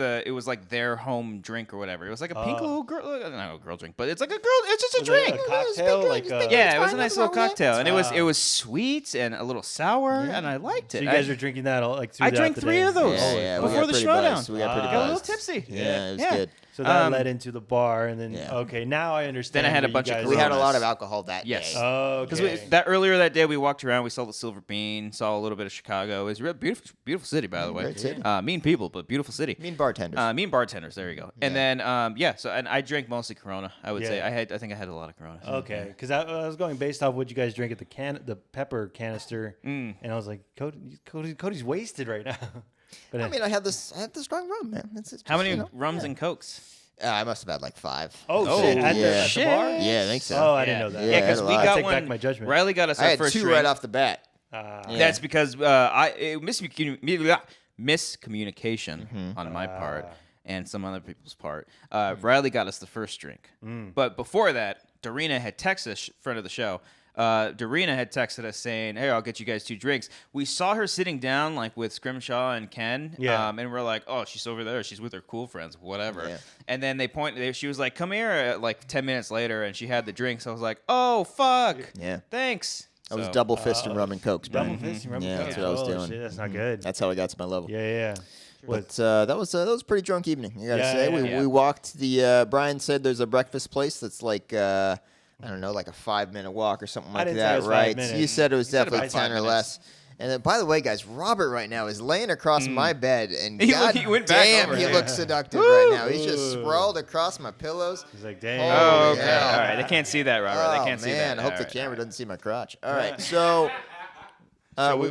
Speaker 2: their home drink or whatever. It was like a pink little girl, not a girl drink, but it's like a girl. It's just a
Speaker 1: Was it
Speaker 2: drink.
Speaker 1: a cocktail? Like
Speaker 2: Yeah, it was a
Speaker 3: fine,
Speaker 2: nice
Speaker 3: nothing
Speaker 2: little
Speaker 3: wrong with that.
Speaker 2: cocktail, and it was sweet and a little sour, and I liked
Speaker 1: So
Speaker 2: it.
Speaker 1: you guys were drinking that all like
Speaker 2: I
Speaker 1: throughout
Speaker 2: drank
Speaker 1: the
Speaker 2: 3
Speaker 1: day?
Speaker 2: of those
Speaker 3: Yeah, we
Speaker 2: before
Speaker 3: got
Speaker 2: the
Speaker 3: pretty
Speaker 2: showdown.
Speaker 3: buzzed. We got pretty
Speaker 2: Got a little
Speaker 3: buzzed.
Speaker 2: tipsy.
Speaker 3: Yeah, it was
Speaker 2: Yeah.
Speaker 3: good.
Speaker 1: So that
Speaker 2: Um,
Speaker 1: led into the bar, and then
Speaker 3: Yeah.
Speaker 1: okay, now I understand.
Speaker 2: Then I had a
Speaker 1: where you
Speaker 2: bunch of
Speaker 1: guys
Speaker 3: We
Speaker 1: are.
Speaker 3: had a lot
Speaker 2: Coronas.
Speaker 3: of alcohol that
Speaker 2: Yes.
Speaker 3: day.
Speaker 1: Oh,
Speaker 2: Because
Speaker 1: okay.
Speaker 2: that earlier that day we walked around, we saw the Silver Bean, saw a little bit of Chicago. It was a real beautiful, beautiful city, by the way.
Speaker 3: Great city.
Speaker 2: Mean people, but beautiful city.
Speaker 3: Mean bartenders.
Speaker 2: Mean bartenders. There you go. And then so and I drank mostly Corona. I would say
Speaker 1: Yeah.
Speaker 2: I think I had a lot of Corona.
Speaker 1: Okay, because I was going based off what you guys drink at the pepper canister, and I was like, Cody's wasted right now. But
Speaker 3: I mean, I had the strong rum, man. It's just,
Speaker 2: How many
Speaker 3: you know,
Speaker 2: rums and cokes?
Speaker 3: I must have had like 5.
Speaker 1: oh shit, at
Speaker 3: yeah.
Speaker 1: the bar?
Speaker 3: Yeah, I think so.
Speaker 1: Oh, I didn't know that.
Speaker 3: Yeah,
Speaker 2: Yeah, because
Speaker 3: I had a
Speaker 2: we
Speaker 3: lot.
Speaker 2: got
Speaker 1: Take
Speaker 2: one.
Speaker 1: back my judgment.
Speaker 2: Riley got us
Speaker 3: I
Speaker 2: our
Speaker 3: had
Speaker 2: first
Speaker 3: 2
Speaker 2: drink.
Speaker 3: right off the bat.
Speaker 1: Ah.
Speaker 3: Yeah.
Speaker 2: That's because miscommunication on my part and some other people's part. Riley got us the first drink. But before that, Dorina had texted us, friend of the show. Dorina had texted us saying, "Hey, I'll get you guys 2 drinks." We saw her sitting down like with Scrimshaw and Ken,
Speaker 1: Yeah.
Speaker 2: and we're like, "Oh, she's over there. She's with her cool friends, whatever."
Speaker 3: Yeah.
Speaker 2: And then she was like, "Come here!" Like 10 minutes later, and she had the drinks. I was like, "Oh fuck,
Speaker 3: Yeah.
Speaker 2: thanks."
Speaker 3: I was
Speaker 2: So-
Speaker 3: double fisting rum and cokes,
Speaker 1: Double
Speaker 3: Brian.
Speaker 1: fisting rum.
Speaker 3: Yeah,
Speaker 1: and
Speaker 3: that's
Speaker 1: Coke.
Speaker 3: what I was
Speaker 1: Oh,
Speaker 3: doing.
Speaker 1: shit, that's not good.
Speaker 3: That's how I got to my level.
Speaker 1: Yeah.
Speaker 3: But that was a pretty drunk evening. I gotta
Speaker 1: Yeah,
Speaker 3: say,
Speaker 1: yeah,
Speaker 3: we walked the. Brian said there's a breakfast place that's like I don't know, like a 5-minute walk or something like
Speaker 1: didn't say it
Speaker 3: that,
Speaker 1: was 5
Speaker 3: right?
Speaker 1: minutes.
Speaker 3: You said it was
Speaker 2: said
Speaker 3: definitely
Speaker 2: about 5
Speaker 3: 10 or
Speaker 2: minutes.
Speaker 3: less. And then, by the way, guys, Robert right now is laying across my bed, and
Speaker 2: He
Speaker 3: God
Speaker 2: went back
Speaker 3: damn,
Speaker 2: over
Speaker 3: he
Speaker 2: there.
Speaker 3: looks seductive right now. He's just sprawled across my pillows.
Speaker 1: He's like, damn.
Speaker 2: Oh, okay.
Speaker 3: yeah.
Speaker 2: All right. They can't see that, Robert.
Speaker 3: Oh
Speaker 2: They can't see
Speaker 3: man,
Speaker 2: that.
Speaker 3: I hope
Speaker 2: All
Speaker 3: the
Speaker 2: right,
Speaker 3: camera
Speaker 2: all right.
Speaker 3: doesn't see my crotch. All right, so.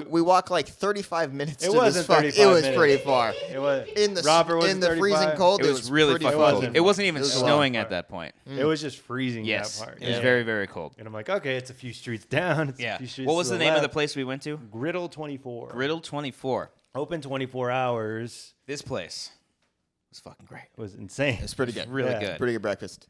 Speaker 3: We walk like 35 minutes.
Speaker 1: It
Speaker 3: to
Speaker 1: wasn't
Speaker 3: this fuck.
Speaker 1: 35
Speaker 3: It was
Speaker 1: minutes.
Speaker 3: pretty far.
Speaker 1: It was
Speaker 3: In the
Speaker 1: Robert was
Speaker 3: in the freezing
Speaker 1: 35.
Speaker 3: cold,
Speaker 2: It was really
Speaker 3: pretty
Speaker 2: fucking
Speaker 3: far.
Speaker 2: cold. It wasn't even
Speaker 3: It was a
Speaker 2: snowing
Speaker 1: lot.
Speaker 2: at that point.
Speaker 1: It was just freezing
Speaker 2: Yes.
Speaker 1: that part.
Speaker 2: It was very, very cold.
Speaker 1: And I'm like, okay, it's a few streets down. It's
Speaker 2: Yeah.
Speaker 1: A few streets
Speaker 2: What was
Speaker 1: to
Speaker 2: the name of the
Speaker 1: left.
Speaker 2: place we went to?
Speaker 1: Griddle 24.
Speaker 2: Griddle 24.
Speaker 1: Open 24 hours.
Speaker 2: This place was fucking great.
Speaker 1: It was insane.
Speaker 3: It's pretty good.
Speaker 2: Really
Speaker 1: Yeah.
Speaker 2: good.
Speaker 3: Pretty good breakfast.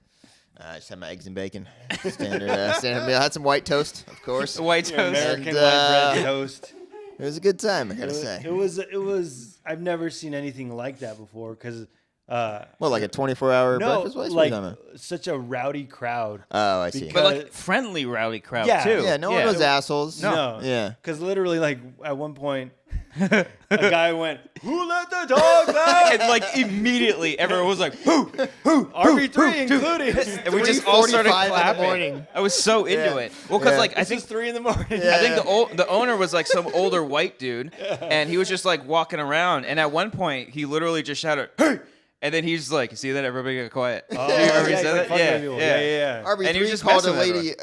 Speaker 3: I just had my eggs and bacon. Standard meal. I had some white toast, of course.
Speaker 2: White
Speaker 1: Your
Speaker 2: toast.
Speaker 1: American
Speaker 3: And,
Speaker 1: white bread toast.
Speaker 3: It was a good time, I gotta say.
Speaker 1: It was. I've never seen anything like that before because
Speaker 3: Like a 24-hour
Speaker 1: No,
Speaker 3: breakfast place? What are you talking
Speaker 1: like
Speaker 3: about?
Speaker 1: such a rowdy crowd.
Speaker 3: Oh, I see.
Speaker 2: But like friendly rowdy crowd
Speaker 1: Yeah.
Speaker 2: too.
Speaker 3: Yeah, no one was assholes.
Speaker 1: No.
Speaker 3: Yeah.
Speaker 1: Because literally, like, at one point, a guy went, "Who let the dog out?"
Speaker 2: And like immediately, everyone was like, "Who?"
Speaker 1: RB3 included.
Speaker 2: And we just all started
Speaker 3: 3:45 in the
Speaker 2: clapping.
Speaker 3: morning.
Speaker 2: I was so into
Speaker 3: Yeah.
Speaker 2: it. Well, because
Speaker 3: Yeah.
Speaker 2: like I
Speaker 1: This
Speaker 2: think
Speaker 1: was 3 in the morning.
Speaker 3: Yeah.
Speaker 2: I think the owner was like some older white dude, and he was just like walking around. And at one point, he literally just shouted, "Hey!" And then he's like, "See that? Everybody got quiet."
Speaker 1: Oh,
Speaker 2: Do you remember he
Speaker 1: yeah,
Speaker 2: said
Speaker 1: he's like
Speaker 2: that?
Speaker 1: fucking with people. Yeah.
Speaker 3: RB3
Speaker 2: And he was just
Speaker 3: called a
Speaker 2: messing with
Speaker 3: lady.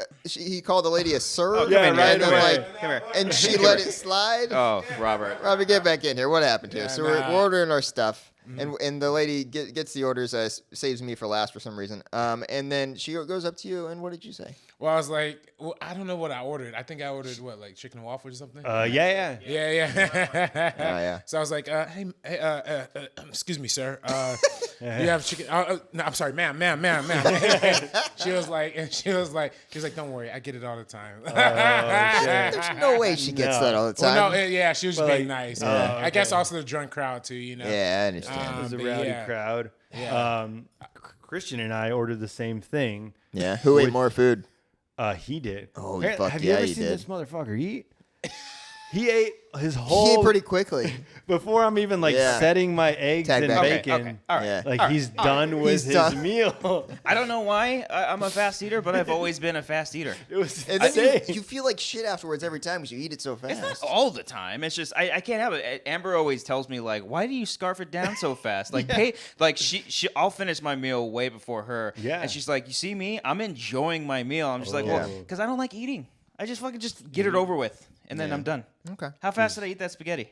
Speaker 3: He called a lady a sir.
Speaker 2: Oh, come
Speaker 1: Yeah,
Speaker 2: in
Speaker 1: right
Speaker 2: here.
Speaker 3: and,
Speaker 1: away.
Speaker 3: like,
Speaker 2: Come here.
Speaker 3: and she let it slide.
Speaker 2: Oh, Robert.
Speaker 3: Robbie, get back in here. What happened here?
Speaker 4: Yeah,
Speaker 3: So
Speaker 4: nah.
Speaker 3: we're ordering our stuff, and the lady gets the orders, saves me for last for some reason. And then she goes up to you, and what did you say?
Speaker 4: Well, I was like, well, I don't know what I ordered. I think I ordered like chicken and waffles or something.
Speaker 1: Yeah.
Speaker 4: Yeah.
Speaker 3: Oh, yeah.
Speaker 4: So I was like, hey, excuse me, sir. You have chicken? No, I'm sorry, ma'am. She was like, don't worry, I get it all the time.
Speaker 3: There's no way she gets that all the time.
Speaker 4: Well, no, yeah, she was
Speaker 1: But,
Speaker 4: being
Speaker 1: like,
Speaker 4: nice.
Speaker 1: oh,
Speaker 4: Yeah. I guess
Speaker 1: okay.
Speaker 4: also the drunk crowd too, you know.
Speaker 3: Yeah, I understand.
Speaker 1: It was a
Speaker 4: But
Speaker 1: rowdy
Speaker 4: yeah.
Speaker 1: crowd.
Speaker 4: Yeah.
Speaker 1: Christian and I ordered the same thing.
Speaker 3: Yeah. Who ate more food?
Speaker 1: He did.
Speaker 3: Oh,
Speaker 1: Apparently-
Speaker 3: fuck
Speaker 1: have
Speaker 3: yeah,
Speaker 1: you ever
Speaker 3: he
Speaker 1: seen
Speaker 3: did.
Speaker 1: this motherfucker eat? He ate his
Speaker 3: He
Speaker 1: whole
Speaker 3: ate pretty quickly.
Speaker 1: before I'm even like
Speaker 3: Yeah.
Speaker 1: setting my eggs
Speaker 3: Tag
Speaker 1: and
Speaker 3: back.
Speaker 1: bacon.
Speaker 2: Okay, all right.
Speaker 3: Yeah.
Speaker 1: Like he's done with
Speaker 3: He's
Speaker 1: his
Speaker 3: done.
Speaker 1: meal.
Speaker 2: I don't know why I'm a fast eater, but I've always been a fast eater.
Speaker 1: It was
Speaker 3: And then
Speaker 1: insane.
Speaker 3: you feel like shit afterwards every time because you eat it so fast.
Speaker 2: It's not all the time. It's just I can't have it. Amber always tells me like, "Why do you scarf it down so fast?" Like, I'll finish my meal way before her.
Speaker 1: Yeah.
Speaker 2: And she's like, "You see me? I'm enjoying my meal." I'm just like,
Speaker 3: Yeah.
Speaker 2: "Well, because I don't like eating. I just fucking just get it over with, and then
Speaker 3: Yeah.
Speaker 2: I'm done."
Speaker 3: Okay.
Speaker 2: How fast did I eat that spaghetti?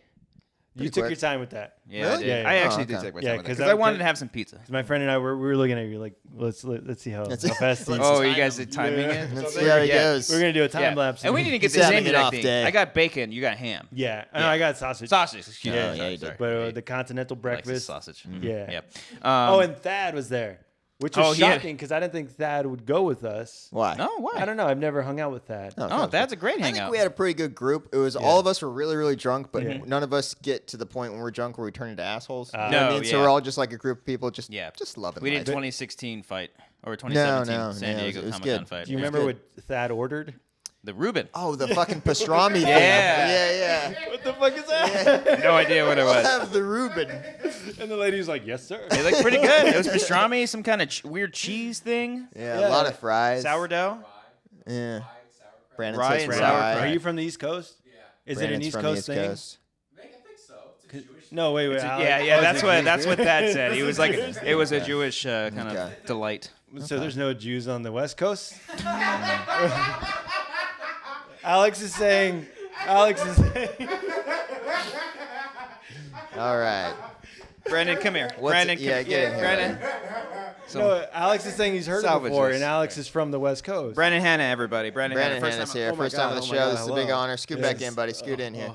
Speaker 1: You
Speaker 3: Pretty
Speaker 1: took
Speaker 3: quick.
Speaker 1: your time with that.
Speaker 2: Yeah,
Speaker 3: Really?
Speaker 2: I did.
Speaker 1: Yeah,
Speaker 2: I
Speaker 1: yeah.
Speaker 2: actually
Speaker 3: Oh,
Speaker 2: did
Speaker 3: okay.
Speaker 2: take my
Speaker 1: Yeah,
Speaker 2: time with it
Speaker 1: 'cause
Speaker 2: because I
Speaker 1: that-
Speaker 2: wanted to have some pizza.
Speaker 1: My friend and I we were looking at you like let's see how
Speaker 3: That's
Speaker 1: how
Speaker 3: it.
Speaker 1: fast these.
Speaker 2: Oh, you guys did timing
Speaker 1: Yeah.
Speaker 2: it?
Speaker 3: Let's see how he goes.
Speaker 1: We're gonna do a time
Speaker 2: Yeah.
Speaker 1: lapse.
Speaker 2: And we need to get
Speaker 3: He's
Speaker 2: this
Speaker 3: having
Speaker 2: name
Speaker 3: an
Speaker 2: of that
Speaker 3: off
Speaker 2: thing.
Speaker 3: day.
Speaker 2: I got bacon. You got ham.
Speaker 1: Yeah, I know I got sausage.
Speaker 2: Sausage. Excuse me.
Speaker 1: Yeah,
Speaker 3: yeah, you did.
Speaker 2: Sorry.
Speaker 1: But the continental
Speaker 2: Likes his
Speaker 1: breakfast.
Speaker 2: sausage.
Speaker 1: Yeah.
Speaker 2: Yep.
Speaker 1: Oh, and Thad was there, which was
Speaker 2: Oh, yeah.
Speaker 1: shocking because I didn't think Thad would go with us.
Speaker 3: Why?
Speaker 2: No, why?
Speaker 1: I don't know. I've never hung out with Thad.
Speaker 2: Oh, that's a great
Speaker 3: I think
Speaker 2: hangout.
Speaker 3: we had a pretty good group. It was all of us were really, really drunk, but none of us get to the point when we're drunk where we turn into assholes. You know what I
Speaker 2: No,
Speaker 3: mean? So
Speaker 2: yeah.
Speaker 3: we're all just like a group of people, just
Speaker 2: Yeah.
Speaker 3: loving
Speaker 2: We
Speaker 3: life.
Speaker 2: did 2016 fight or 2017
Speaker 3: No,
Speaker 2: San
Speaker 3: no,
Speaker 2: Diego
Speaker 3: it was
Speaker 2: Comic Con
Speaker 3: good.
Speaker 2: fight.
Speaker 1: Do you
Speaker 3: Yeah.
Speaker 1: remember
Speaker 3: good.
Speaker 1: what Thad ordered?
Speaker 2: The Reuben.
Speaker 3: Oh, the fucking pastrami thing.
Speaker 2: Yeah.
Speaker 3: Yeah.
Speaker 1: What the fuck is that?
Speaker 2: No idea what it
Speaker 3: We'll
Speaker 2: was.
Speaker 3: have the Reuben.
Speaker 1: And the lady's like, "Yes, sir."
Speaker 2: It looked pretty good. It was pastrami, some kind of weird cheese thing,
Speaker 3: Yeah,
Speaker 1: Yeah.
Speaker 3: a lot of fries.
Speaker 2: sourdough.
Speaker 3: Yeah. Brandon
Speaker 2: Rye
Speaker 3: says
Speaker 2: and
Speaker 3: fry.
Speaker 2: sauerkraut.
Speaker 1: Are you from the East Coast? Yeah. Is it an
Speaker 3: Brandon's
Speaker 1: East
Speaker 3: from the
Speaker 1: Coast
Speaker 3: East
Speaker 1: thing?
Speaker 3: Coast.
Speaker 1: No, wait.
Speaker 2: Yeah, that's what Thad said. He was like, it was a Jewish kind
Speaker 3: Okay.
Speaker 2: of delight.
Speaker 1: So there's no Jews on the West Coast. Alex is saying.
Speaker 3: All right.
Speaker 2: Brandon, come here.
Speaker 3: What's
Speaker 2: Brandon,
Speaker 3: it- yeah,
Speaker 2: come
Speaker 3: get in here.
Speaker 2: Brandon.
Speaker 1: No, Alex is saying he's heard it
Speaker 2: Salvage
Speaker 1: before,
Speaker 2: this.
Speaker 1: and Alex is from the West Coast.
Speaker 2: Brandon Hanna, everybody. Brandon
Speaker 3: Brandon
Speaker 2: Hanna.
Speaker 3: Hanna's
Speaker 2: First
Speaker 3: here.
Speaker 1: Oh my
Speaker 3: First time on
Speaker 1: God,
Speaker 3: the
Speaker 1: oh my
Speaker 3: show.
Speaker 1: God,
Speaker 3: This is a big
Speaker 1: hello.
Speaker 3: honor. Scoot back
Speaker 1: Yes.
Speaker 3: in, buddy. Scoot in here.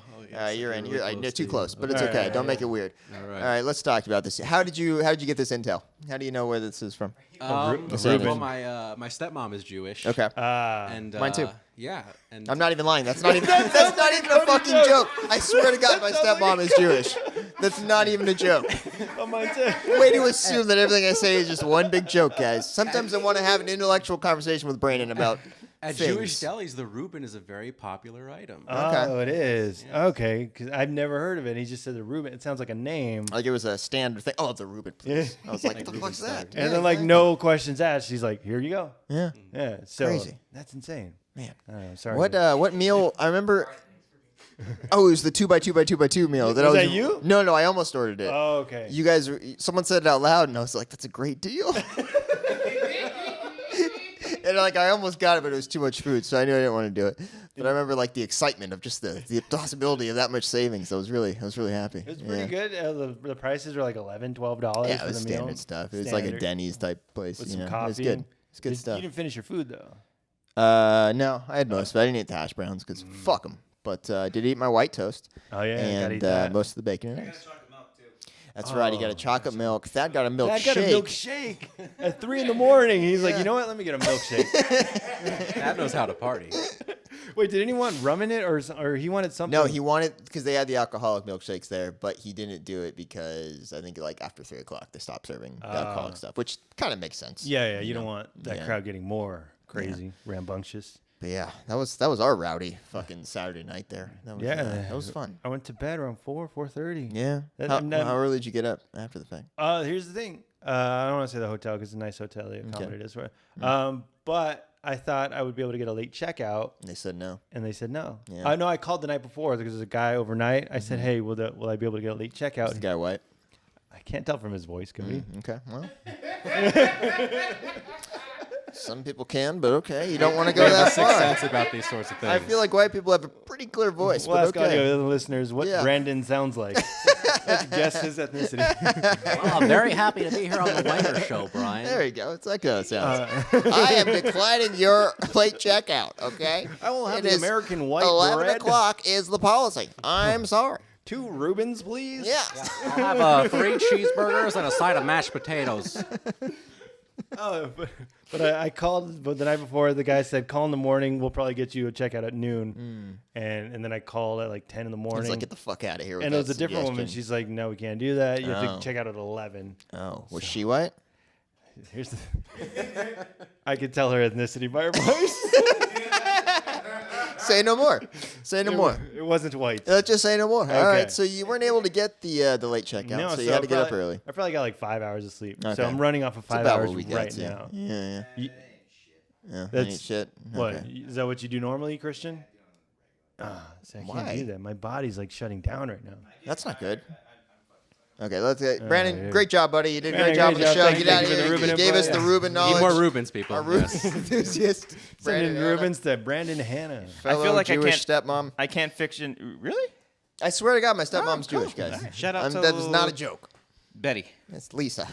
Speaker 3: You're in.
Speaker 5: really
Speaker 3: You're
Speaker 5: close
Speaker 3: too
Speaker 5: to
Speaker 3: close,
Speaker 5: you.
Speaker 3: but it's
Speaker 1: All
Speaker 3: okay.
Speaker 1: right.
Speaker 3: Don't make it weird.
Speaker 5: All
Speaker 3: All
Speaker 5: right.
Speaker 3: right, let's talk about this. How did you get this intel? How do you know where this is from?
Speaker 1: Reuben.
Speaker 5: Well, my stepmom is Jewish.
Speaker 3: Okay.
Speaker 5: And
Speaker 3: Mine too.
Speaker 5: Yeah, and
Speaker 3: I'm not even lying. That's not even a fucking joke. I swear to God, my stepmom is Jewish. That's not even a joke.
Speaker 1: Oh, mine too.
Speaker 3: Way to assume that everything I say is just one big joke, guys. Sometimes I want to have an intellectual conversation with Brandon about
Speaker 5: at
Speaker 3: things.
Speaker 5: Jewish delis, the Reuben is a very popular item.
Speaker 1: Oh, it is. Okay, because I've never heard of it. He just said the Reuben. It sounds like a name.
Speaker 3: Like it was a standard thing. Oh, the Reuben, please. I was like, what the fuck's that?
Speaker 1: And
Speaker 3: Yeah,
Speaker 1: then, like,
Speaker 3: exactly.
Speaker 1: no questions asked. She's like, "Here you go."
Speaker 3: Yeah.
Speaker 1: Yeah. So
Speaker 3: Crazy.
Speaker 1: that's insane.
Speaker 3: Man.
Speaker 1: Sorry.
Speaker 3: What meal? I remember. Oh, it was the 2x2x2x2 meal.
Speaker 1: Was that you?
Speaker 3: No, I almost ordered it.
Speaker 1: Oh, okay.
Speaker 3: You guys, someone said it out loud, and I was like, "That's a great deal." And like, I almost got it, but it was too much food, so I knew I didn't want to do it. But I remember like the excitement of just the possibility of that much savings. I was really happy.
Speaker 1: It was pretty good. The prices were like $11, $12
Speaker 3: Yeah,
Speaker 1: for
Speaker 3: it was
Speaker 1: the meal.
Speaker 3: standard stuff. It was like a
Speaker 1: Standard.
Speaker 3: Denny's type place.
Speaker 1: With
Speaker 3: you
Speaker 1: some
Speaker 3: know?
Speaker 1: coffee.
Speaker 3: It was good. It's good
Speaker 1: You
Speaker 3: stuff.
Speaker 1: didn't finish your food though.
Speaker 3: No, I had most of it. I didn't eat the hash browns because fuck them. But I did eat my white toast.
Speaker 1: Oh, yeah, gotta
Speaker 3: and
Speaker 1: eat that.
Speaker 3: most of the bacon and eggs. That's right. You got a chocolate milk. Thad got a milkshake.
Speaker 1: I got a milkshake at 3 a.m. He's like, you know what? Let me get a milkshake.
Speaker 5: That knows how to party.
Speaker 1: Wait, did anyone rum in it, or he wanted something?
Speaker 3: No, he wanted because they had the alcoholic milkshakes there, but he didn't do it because I think like after 3 o'clock they stopped serving the alcoholic stuff, which kind of makes sense.
Speaker 1: Yeah, you don't want that
Speaker 3: Yeah.
Speaker 1: crowd getting more crazy, rambunctious.
Speaker 3: But yeah, that was our rowdy fucking Saturday night there. That was, that was fun.
Speaker 1: I went to bed around 4:30.
Speaker 3: Yeah.
Speaker 1: That-
Speaker 3: How,
Speaker 1: and then-
Speaker 3: how early did you get up after the fact?
Speaker 1: Here's the thing. I don't want to say the hotel because it's a nice hotel. They accommodated us. But I thought I would be able to get a late checkout,
Speaker 3: They said no.
Speaker 1: and they said no.
Speaker 3: Yeah.
Speaker 1: I know I called the night before because there's a guy overnight. I said, hey, will I be able to get a late
Speaker 3: Is the
Speaker 1: checkout?
Speaker 3: guy white?
Speaker 1: I can't tell from his voice. Can we?
Speaker 3: Okay. Well. Some people can, but okay. You don't want to go
Speaker 5: They have a
Speaker 3: that
Speaker 5: sixth
Speaker 3: far.
Speaker 5: sense about these sorts of things.
Speaker 3: I feel like white people have a pretty clear voice,
Speaker 1: We'll
Speaker 3: but
Speaker 1: ask all the
Speaker 3: okay.
Speaker 1: other listeners what
Speaker 3: Yeah.
Speaker 1: Brandon sounds like. Let's guess his ethnicity.
Speaker 6: Well, I'm very happy to be here on the Wanger show, Brian.
Speaker 3: There you go. It's like a sound. I am declining your late checkout, okay?
Speaker 1: I will have
Speaker 3: It
Speaker 1: the
Speaker 3: is
Speaker 1: American white
Speaker 3: 11
Speaker 1: bread.
Speaker 3: o'clock is the policy. I'm sorry.
Speaker 1: 2 Reubens, please.
Speaker 3: Yeah.
Speaker 6: I'll have 3 cheeseburgers and a side of mashed potatoes.
Speaker 1: Oh, but I called but the night before. The guy said, call in the morning. We'll probably get you a checkout at noon. And then I called at like 10 in the morning.
Speaker 3: It's like, get the fuck out of here with
Speaker 1: and it
Speaker 3: that
Speaker 1: was a different woman.
Speaker 3: suggestion.
Speaker 1: She's like, no, we can't do that. You have
Speaker 3: Oh.
Speaker 1: to check out at 11.
Speaker 3: Oh, was she white?
Speaker 1: Here's the I could tell her ethnicity by her voice.
Speaker 3: Say no more. Say no more.
Speaker 1: It wasn't white.
Speaker 3: Let's just say no more. All
Speaker 1: Okay.
Speaker 3: right. So you weren't able to get the late checkout, so you had to get up early.
Speaker 1: I probably got like 5 hours of sleep.
Speaker 3: Okay.
Speaker 1: So I'm running off of
Speaker 3: It's
Speaker 1: 5
Speaker 3: about
Speaker 1: hours
Speaker 3: what we got,
Speaker 1: right
Speaker 3: too.
Speaker 1: now.
Speaker 3: Yeah.
Speaker 1: You-
Speaker 3: That
Speaker 1: That's-
Speaker 3: ain't shit.
Speaker 1: What?
Speaker 3: Okay.
Speaker 1: Is that what you do normally, Christian? See, I can't
Speaker 3: Why?
Speaker 1: do that. My body's like shutting down right now.
Speaker 3: That's not good. Okay, let's get Brandon.
Speaker 1: yeah.
Speaker 3: Great job, buddy. You did a
Speaker 1: Yeah,
Speaker 3: great job on
Speaker 1: great
Speaker 3: the
Speaker 1: job.
Speaker 3: show.
Speaker 1: Thank you
Speaker 3: Get out of
Speaker 1: for the
Speaker 3: here.
Speaker 1: Reuben
Speaker 3: You gave us
Speaker 1: input.
Speaker 3: the Reuben
Speaker 5: Need
Speaker 3: knowledge.
Speaker 5: more Rubens, people.
Speaker 3: Our Reuben
Speaker 5: Yes.
Speaker 3: enthusiast.
Speaker 1: Sending
Speaker 3: Brandon Hanna,
Speaker 1: Rubens to Brandon Hanna.
Speaker 3: fellow
Speaker 2: feel like I
Speaker 3: Jewish
Speaker 2: can't-
Speaker 3: stepmom.
Speaker 2: I can't fiction. Really?
Speaker 3: I swear to God, my stepmom's Jewish, guys.
Speaker 2: Shout out to
Speaker 3: That is not a joke.
Speaker 2: Betty.
Speaker 3: It's Lisa.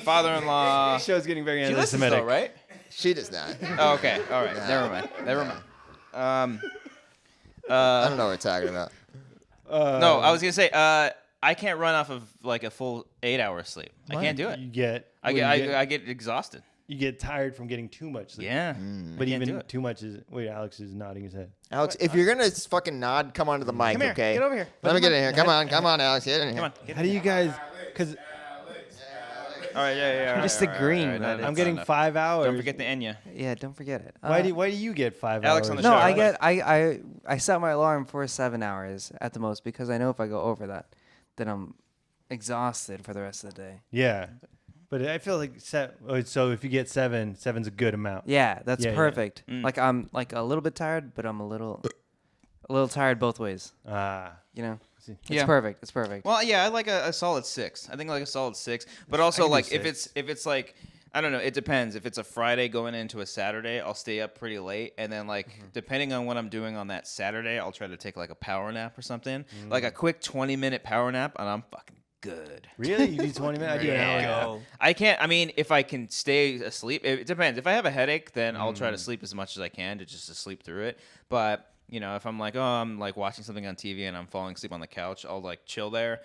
Speaker 2: Father-in-law.
Speaker 1: This show's getting very
Speaker 2: She listens
Speaker 1: anti-Semitic.
Speaker 2: though, right?
Speaker 3: She does not.
Speaker 2: Oh, okay. All right. Never mind.
Speaker 3: I don't know what we're talking about.
Speaker 2: No, I was gonna say. I can't run off of like a full 8 hours sleep. I can't do it.
Speaker 1: You get,
Speaker 2: I get exhausted.
Speaker 1: you get tired from getting too much sleep.
Speaker 2: Yeah.
Speaker 1: But
Speaker 2: can't do
Speaker 1: even
Speaker 2: it.
Speaker 1: too much is. Wait, Alex is nodding his head.
Speaker 3: Alex, if you're gonna fucking nod, come onto the mic,
Speaker 2: Come here.
Speaker 3: okay?
Speaker 2: Get over here.
Speaker 3: Let me get in here. Come on, Alex. Get in here.
Speaker 2: Come on. Get
Speaker 1: How do you guys? Because
Speaker 2: All right. Yeah.
Speaker 7: I'm just agreeing that
Speaker 1: I'm getting 5 hours.
Speaker 2: Don't forget the Enya.
Speaker 7: Yeah, don't forget it.
Speaker 1: Why do you get 5
Speaker 2: Alex
Speaker 1: hours?
Speaker 2: on the
Speaker 7: No,
Speaker 2: show.
Speaker 7: I get I set my alarm for 7 hours at the most because I know if I go over that, then I'm exhausted for the rest of the day.
Speaker 1: Yeah, but I feel like so if you get 7, 7's a good amount.
Speaker 7: Yeah, that's
Speaker 1: Yeah, yeah.
Speaker 7: perfect. Like I'm like a little bit tired, but I'm a little tired both ways. You know,
Speaker 1: See.
Speaker 7: it's
Speaker 2: Yeah.
Speaker 7: perfect. It's perfect.
Speaker 2: Well, yeah, I like a solid 6. I think like a solid 6. But also
Speaker 1: can do
Speaker 2: like if
Speaker 1: 6.
Speaker 2: it's like I don't know, it depends. If it's a Friday going into a Saturday, I'll stay up pretty late, and then like depending on what I'm doing on that Saturday, I'll try to take like a power nap or something, like a quick 20-minute power nap, and I'm fucking good.
Speaker 1: Really? You do 20 minutes? I do an hour and a half.
Speaker 2: Yeah. I can't. I mean, if I can stay asleep, it depends. If I have a headache, then I'll try to sleep as much as I can to sleep through it. But you know, if I'm like, I'm like watching something on TV and I'm falling asleep on the couch, I'll like chill there,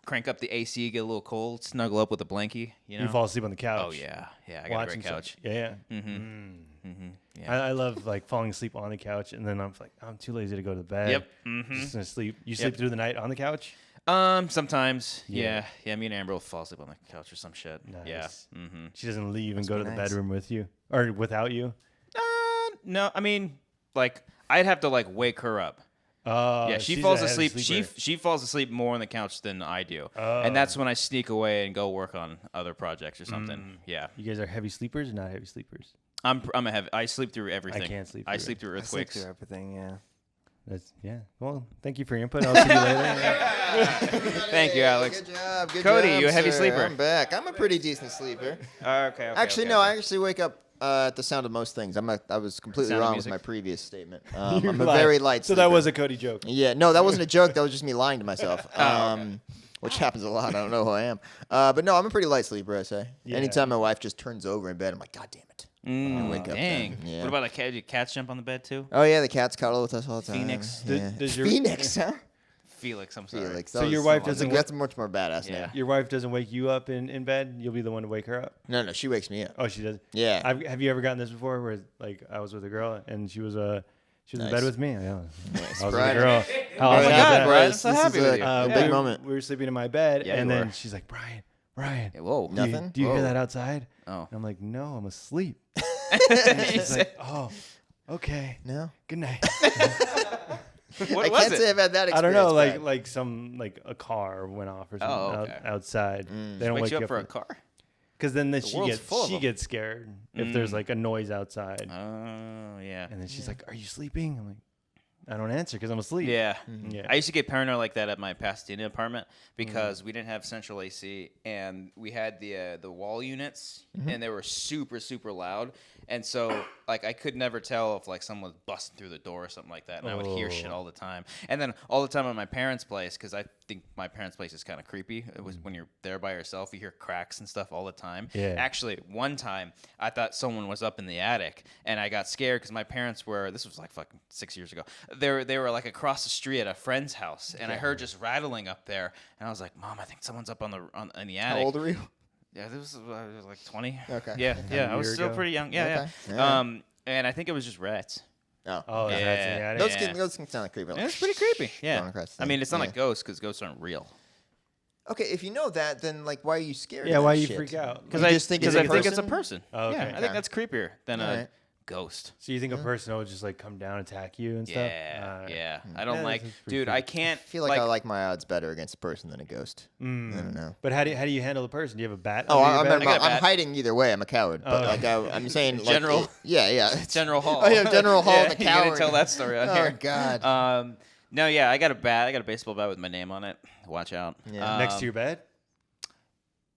Speaker 2: crank up the AC, get a little cold, snuggle up with a blankie. You know,
Speaker 1: You fall asleep on the couch.
Speaker 2: Oh yeah. I got a
Speaker 1: Watching
Speaker 2: great couch.
Speaker 1: Yeah.
Speaker 2: Yeah.
Speaker 1: I love like falling asleep on the couch, and then I'm like, I'm too lazy to go to bed.
Speaker 2: Yep.
Speaker 1: Just gonna sleep. You sleep through the night on the couch?
Speaker 2: Sometimes.
Speaker 1: Yeah.
Speaker 2: Yeah. Me and Amber will fall asleep on the couch or some shit. Yeah.
Speaker 1: Nice. She doesn't leave and go to the bedroom with you or without you.
Speaker 2: No, I mean, like I'd have to like wake her up. Yeah, she
Speaker 1: she's
Speaker 2: falls
Speaker 1: a heavy
Speaker 2: asleep.
Speaker 1: sleeper.
Speaker 2: She falls asleep more on the couch than I do, and that's when I sneak away and go work on other projects or something. Yeah,
Speaker 1: You guys are heavy sleepers or not heavy sleepers?
Speaker 2: I'm a heavy. I sleep through everything.
Speaker 1: can't sleep
Speaker 2: I
Speaker 1: through
Speaker 2: sleep through
Speaker 7: I sleep
Speaker 2: earthquakes.
Speaker 7: through everything. Yeah.
Speaker 1: Well, thank you for your input. I'll see you later.
Speaker 2: Thank you, Alex.
Speaker 3: Good job. Good
Speaker 2: Cody,
Speaker 3: job,
Speaker 2: you a heavy
Speaker 3: sir.
Speaker 2: sleeper?
Speaker 3: I'm back. I'm a pretty decent sleeper.
Speaker 2: Okay.
Speaker 3: Actually, no. I actually wake up at the sound of most things. I was completely
Speaker 2: Sound of
Speaker 3: wrong with
Speaker 2: music?
Speaker 3: my previous statement.
Speaker 1: You
Speaker 3: I'm a
Speaker 1: lied.
Speaker 3: very light
Speaker 1: So
Speaker 3: sleeper.
Speaker 1: that was a Cody joke.
Speaker 3: Yeah, no, that wasn't a joke. That was just me lying to myself.
Speaker 2: Oh,
Speaker 3: Which happens a lot. I don't know who I am. But no, I'm a pretty light sleeper, I say.
Speaker 1: Yeah.
Speaker 3: Anytime my wife just turns over in bed, I'm like, God damn it. I wake up
Speaker 2: Dang.
Speaker 3: then. Yeah.
Speaker 2: What about a cat? Do cats jump on the bed too?
Speaker 3: Oh, yeah, the cats cuddle with us all the time.
Speaker 2: Phoenix.
Speaker 3: Yeah.
Speaker 1: Does your-
Speaker 3: Phoenix, huh?
Speaker 2: Felix. I'm sorry.
Speaker 3: Felix.
Speaker 1: So your wife doesn't.
Speaker 3: That's a much more badass
Speaker 2: Yeah.
Speaker 3: name.
Speaker 1: Your wife doesn't wake you up in bed. You'll be the one to wake her up.
Speaker 3: No, she wakes me up.
Speaker 1: Oh, she does.
Speaker 3: Yeah.
Speaker 1: Have you ever gotten this before, where like I was with a girl and she was in
Speaker 3: Nice.
Speaker 1: bed with me? Yeah.
Speaker 3: Nice.
Speaker 1: I was with a
Speaker 3: Brian.
Speaker 1: girl. How
Speaker 2: Oh
Speaker 1: awesome
Speaker 2: my
Speaker 1: is
Speaker 2: God,
Speaker 1: that?
Speaker 2: Brian, I'm
Speaker 3: This
Speaker 2: so
Speaker 3: is
Speaker 2: happy
Speaker 3: a-
Speaker 2: with you.
Speaker 3: a
Speaker 1: we
Speaker 3: big
Speaker 1: were-
Speaker 3: moment.
Speaker 1: We were sleeping in my bed,
Speaker 2: Yeah,
Speaker 1: and
Speaker 2: you
Speaker 1: then
Speaker 2: were.
Speaker 1: she's like, Brian,
Speaker 2: Whoa.
Speaker 3: Nothing?
Speaker 1: do you hear
Speaker 2: Whoa.
Speaker 1: that outside?
Speaker 2: Oh.
Speaker 1: And I'm like, no, I'm asleep.
Speaker 2: You
Speaker 1: She's
Speaker 2: said-
Speaker 1: like, oh, okay,
Speaker 3: No.
Speaker 1: good night.
Speaker 2: what
Speaker 3: I
Speaker 2: was
Speaker 3: can't
Speaker 2: it?
Speaker 3: say I've had that experience.
Speaker 1: I don't know,
Speaker 3: Brad.
Speaker 1: like a car went off or something
Speaker 2: Oh, okay.
Speaker 1: outside. They don't
Speaker 2: Wakes
Speaker 1: wake
Speaker 2: you up for a car?
Speaker 1: because then
Speaker 2: The world's full of
Speaker 1: she
Speaker 2: them.
Speaker 1: gets scared if there's like a noise outside,
Speaker 2: Oh, yeah.
Speaker 1: and then she's like, "Are you sleeping?" I'm like, "I don't answer because I'm asleep."
Speaker 2: Yeah.
Speaker 1: Yeah.
Speaker 2: I used to get paranoid like that at my Pasadena apartment because we didn't have central AC and we had the wall units and they were super, super loud. And so like I could never tell if like someone was busting through the door or something like that. And I would hear shit all the time. And then all the time at my parents' place, because I think my parents' place is kind of creepy. It was when you're there by yourself, you hear cracks and stuff all the time.
Speaker 1: Yeah.
Speaker 2: Actually, one time I thought someone was up in the attic and I got scared because my parents were, this was like fucking 6 years ago. They were like across the street at a friend's house and I heard just rattling up there. And I was like, Mom, I think someone's up in the attic.
Speaker 3: How old are you?
Speaker 2: Yeah, this was I was like 20.
Speaker 3: Okay.
Speaker 2: Yeah, I was
Speaker 1: year
Speaker 2: still
Speaker 1: ago.
Speaker 2: pretty young. Yeah,
Speaker 3: Okay.
Speaker 2: yeah.
Speaker 3: Yeah.
Speaker 2: And I think it was just rats.
Speaker 3: Oh.
Speaker 1: Oh,
Speaker 2: Yeah.
Speaker 1: that's in the attic.
Speaker 3: Those can sound like creepy.
Speaker 2: And it was pretty creepy. Yeah.
Speaker 3: Going across the
Speaker 2: I mean,
Speaker 3: thing.
Speaker 2: it's not
Speaker 3: Yeah.
Speaker 2: like ghosts because ghosts aren't real.
Speaker 3: Okay, if you know that, then like, why are you scared?
Speaker 1: Yeah,
Speaker 3: of
Speaker 1: why
Speaker 3: that
Speaker 1: you
Speaker 3: shit?
Speaker 1: freak out?
Speaker 2: Because
Speaker 3: You
Speaker 2: I
Speaker 3: just think
Speaker 2: because
Speaker 3: it's
Speaker 2: I
Speaker 3: a
Speaker 2: think it's a
Speaker 3: person?
Speaker 2: person.
Speaker 1: Oh, okay.
Speaker 2: Yeah, I think
Speaker 3: Okay.
Speaker 2: that's creepier than a
Speaker 3: Alright.
Speaker 2: ghost.
Speaker 1: So you think a person will just like come down and attack you and stuff?
Speaker 2: Yeah, yeah.
Speaker 1: Hmm.
Speaker 2: I don't
Speaker 1: Yeah,
Speaker 2: like,
Speaker 1: that's pretty
Speaker 2: dude.
Speaker 1: creepy.
Speaker 2: I can't
Speaker 3: I feel like I like my odds better against a person than a ghost. I don't know.
Speaker 1: But how do you handle the person? Do you have a bat?
Speaker 3: Oh,
Speaker 1: under your
Speaker 3: I'm,
Speaker 1: bed?
Speaker 2: I got a
Speaker 3: I'm
Speaker 2: bat.
Speaker 3: hiding either way. I'm a coward. But
Speaker 1: Oh.
Speaker 3: like I'm saying, like,
Speaker 2: General.
Speaker 3: yeah.
Speaker 2: General Hall.
Speaker 3: Oh, yeah, General Hall,
Speaker 2: Yeah,
Speaker 3: the
Speaker 2: You gotta
Speaker 3: coward.
Speaker 2: tell that story on
Speaker 3: Oh,
Speaker 2: here.
Speaker 3: God.
Speaker 2: No, yeah, I got a bat. I got a baseball bat with my name on it. Watch out.
Speaker 3: Yeah.
Speaker 1: Next to your bed?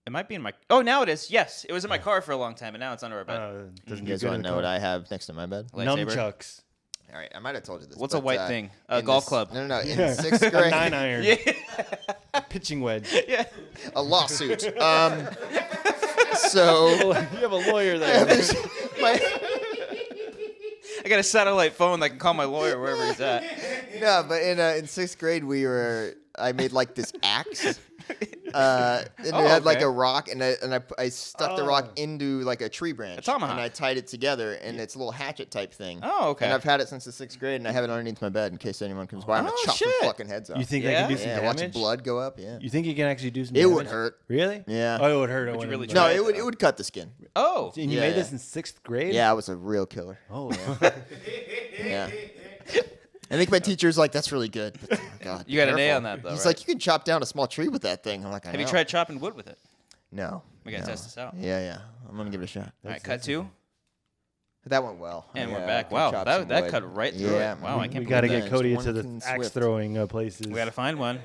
Speaker 2: It might be in my. Oh, now it is. Yes, it was in my car for a long time, and now it's under our bed.
Speaker 1: Doesn't
Speaker 3: You guys
Speaker 1: do good
Speaker 3: want
Speaker 1: in
Speaker 3: to
Speaker 1: the
Speaker 3: know what
Speaker 1: car.
Speaker 3: I have next to my bed?
Speaker 2: Lightsaber?
Speaker 1: Nunchucks.
Speaker 3: All right, I might have told you this.
Speaker 2: What's a
Speaker 3: but,
Speaker 2: white thing? A
Speaker 3: in
Speaker 2: golf
Speaker 3: this-
Speaker 2: club.
Speaker 3: No. In
Speaker 1: Yeah.
Speaker 3: sixth
Speaker 1: A
Speaker 3: grade,
Speaker 1: 9-iron.
Speaker 2: Yeah.
Speaker 1: Pitching wedge.
Speaker 2: Yeah.
Speaker 3: a lawsuit. So
Speaker 1: you have a lawyer
Speaker 3: I
Speaker 1: there.
Speaker 3: have this- my-
Speaker 2: I got a satellite phone that can call my lawyer wherever he's at.
Speaker 3: no, but in sixth grade I made like this axe. And it
Speaker 2: Oh,
Speaker 3: had like
Speaker 2: okay.
Speaker 3: a rock, and I stuck the rock into like a tree branch,
Speaker 2: A tomahawk.
Speaker 3: and I tied it together, and it's a little hatchet type thing.
Speaker 2: Oh, okay.
Speaker 3: And I've had it since the sixth grade, and I have it underneath my bed in case anyone comes by. I'm gonna
Speaker 2: Oh,
Speaker 3: chop their
Speaker 2: shit.
Speaker 3: fucking heads off.
Speaker 1: You think
Speaker 2: Yeah?
Speaker 1: that can do some
Speaker 3: yeah, watch
Speaker 1: damage?
Speaker 3: blood go up. Yeah,
Speaker 1: You think you can actually do some
Speaker 3: it
Speaker 1: damage?
Speaker 3: would hurt.
Speaker 1: Really?
Speaker 3: Yeah.
Speaker 1: Oh, it would hurt.
Speaker 2: Would you
Speaker 1: when
Speaker 2: really
Speaker 1: it-
Speaker 3: No,
Speaker 2: try
Speaker 3: it would cut the skin.
Speaker 2: Oh.
Speaker 1: And you
Speaker 3: Yeah,
Speaker 1: made this
Speaker 3: yeah.
Speaker 1: in sixth grade?
Speaker 3: Yeah, I was a real killer.
Speaker 1: Oh,
Speaker 3: Yeah. I think my teacher's like, "That's really good." But, God,
Speaker 2: You got an A
Speaker 3: careful.
Speaker 2: on that, though,
Speaker 3: He's
Speaker 2: right?
Speaker 3: like, "You can chop down a small tree with that thing." I'm like,
Speaker 2: Have you tried chopping wood with it?
Speaker 3: No.
Speaker 2: We gotta
Speaker 3: no.
Speaker 2: test this out.
Speaker 3: Yeah. I'm gonna give it a shot.
Speaker 2: All right, cut two.
Speaker 3: That went well.
Speaker 2: And we're
Speaker 3: Yeah,
Speaker 2: back.
Speaker 3: I can
Speaker 2: Wow,
Speaker 3: chop
Speaker 2: that
Speaker 3: some
Speaker 2: that
Speaker 3: wood.
Speaker 2: cut right through
Speaker 3: Yeah,
Speaker 2: it. Wow, I
Speaker 1: we
Speaker 2: can't
Speaker 1: got to
Speaker 2: believe
Speaker 1: get
Speaker 2: that.
Speaker 1: Cody
Speaker 3: One
Speaker 1: into the
Speaker 3: can
Speaker 1: axe
Speaker 3: swift.
Speaker 1: throwing places.
Speaker 2: We gotta find one.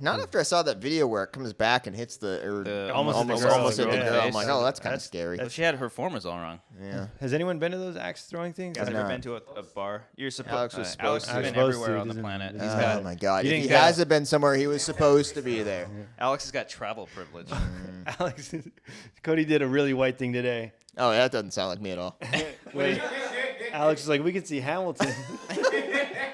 Speaker 3: Not after I saw that video where it comes back and hits
Speaker 1: Almost hit the girl.
Speaker 3: almost hit the
Speaker 1: Yeah.
Speaker 3: girl. I'm like,
Speaker 2: Face.
Speaker 3: oh, that's kind of
Speaker 1: That's-
Speaker 3: scary.
Speaker 2: Well, she had her formulas all wrong.
Speaker 3: Yeah.
Speaker 1: Has anyone been to those axe throwing things?
Speaker 2: Guys,
Speaker 3: I've
Speaker 2: ever
Speaker 3: not.
Speaker 2: been to a bar? You're supposed.
Speaker 3: Alex was
Speaker 2: Alex
Speaker 3: supposed
Speaker 2: has
Speaker 3: to.
Speaker 2: been
Speaker 1: Supposed
Speaker 2: everywhere
Speaker 1: to,
Speaker 2: on the
Speaker 1: doesn't-
Speaker 2: planet.
Speaker 1: doesn't-
Speaker 2: He's
Speaker 3: Oh
Speaker 2: got,
Speaker 3: my God!
Speaker 1: You
Speaker 3: If he
Speaker 1: didn't go.
Speaker 3: hasn't been somewhere, he was supposed to be there.
Speaker 2: Alex has got travel privilege.
Speaker 1: Alex, Cody did a really white thing today.
Speaker 3: Oh, that doesn't sound like me at all.
Speaker 1: When Alex was like, we could see Hamilton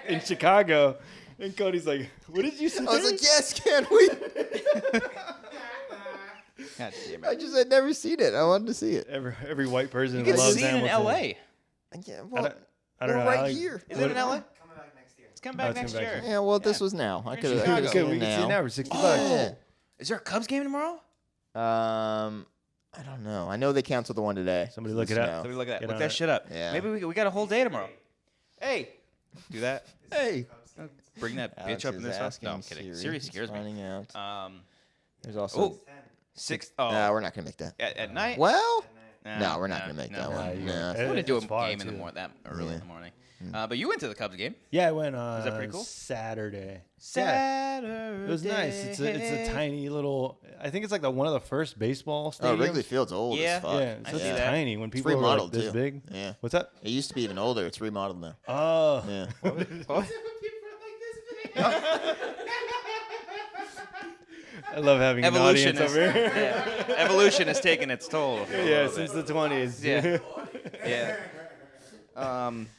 Speaker 1: in Chicago. And Cody's like, what did you say?
Speaker 3: I was like, yes, can we?
Speaker 2: God damn
Speaker 3: I
Speaker 2: it.
Speaker 3: just had never seen it. I wanted to see it.
Speaker 1: Every white person
Speaker 2: You can
Speaker 1: loves
Speaker 2: see it in
Speaker 1: Hamilton.
Speaker 2: L.A.
Speaker 3: Yeah,
Speaker 1: I
Speaker 3: well,
Speaker 1: don't, I don't
Speaker 3: we're
Speaker 1: know.
Speaker 3: right
Speaker 1: Alex-
Speaker 3: here.
Speaker 2: Is it in L.A.?
Speaker 7: Coming back next year.
Speaker 2: It's coming back
Speaker 1: it's
Speaker 2: next
Speaker 1: coming back
Speaker 2: year.
Speaker 3: Yeah, well, this was now. I could have
Speaker 2: Chicago.
Speaker 3: seen
Speaker 1: Good, we
Speaker 3: it
Speaker 1: can see it now
Speaker 3: now.
Speaker 1: for $60.
Speaker 3: Yeah.
Speaker 2: Is there a Cubs game tomorrow?
Speaker 3: I don't know. I know they canceled the one today.
Speaker 1: Somebody look
Speaker 3: Just
Speaker 1: it up.
Speaker 3: now.
Speaker 2: Let me look at that.
Speaker 1: Get
Speaker 2: Look
Speaker 1: on
Speaker 2: that
Speaker 1: it.
Speaker 2: shit up.
Speaker 3: Yeah.
Speaker 2: Maybe we got a whole day tomorrow. Hey, do that.
Speaker 3: Hey,
Speaker 2: Bring that
Speaker 3: Alex
Speaker 2: bitch up in
Speaker 3: is
Speaker 2: this house.
Speaker 3: asking
Speaker 2: No, I'm kidding.
Speaker 3: Siri.
Speaker 2: Siri
Speaker 3: It's
Speaker 2: scares me.
Speaker 3: finding out. There's
Speaker 2: Oh,
Speaker 3: also.
Speaker 2: six. Oh,
Speaker 3: Nah, we're not gonna make that.
Speaker 2: at night.
Speaker 3: Well,
Speaker 2: Nah,
Speaker 3: no, we're not
Speaker 2: nah,
Speaker 3: gonna make
Speaker 2: no.
Speaker 3: that
Speaker 1: Nah,
Speaker 3: one.
Speaker 1: you-
Speaker 3: Nah.
Speaker 2: I want to do a
Speaker 1: It's far,
Speaker 2: game in the
Speaker 1: too.
Speaker 2: morning, that early in
Speaker 3: Yeah.
Speaker 2: the morning. But you went to the Cubs game.
Speaker 1: Yeah, I went on
Speaker 2: that pretty cool?
Speaker 1: Saturday. Yeah.
Speaker 2: Saturday.
Speaker 1: It was nice. It's a tiny little. I think it's like one of the first baseball
Speaker 3: Oh,
Speaker 1: stadiums.
Speaker 3: Wrigley Field's old
Speaker 2: Yeah.
Speaker 3: as fuck.
Speaker 1: Yeah,
Speaker 2: I
Speaker 1: so it's
Speaker 2: see that.
Speaker 1: tiny. When
Speaker 3: It's
Speaker 1: people are like
Speaker 3: remodeled
Speaker 1: this
Speaker 3: too.
Speaker 1: big.
Speaker 3: Yeah.
Speaker 1: What's that?
Speaker 3: It used to be even older. It's remodeled now.
Speaker 1: Oh.
Speaker 3: Yeah.
Speaker 1: I love having an
Speaker 2: Evolution
Speaker 1: audience
Speaker 2: is,
Speaker 1: over here.
Speaker 2: yeah. Evolution has taken its toll. a
Speaker 1: Yeah,
Speaker 2: little
Speaker 1: since
Speaker 2: bit.
Speaker 1: the 20s.
Speaker 2: Yeah. Yeah.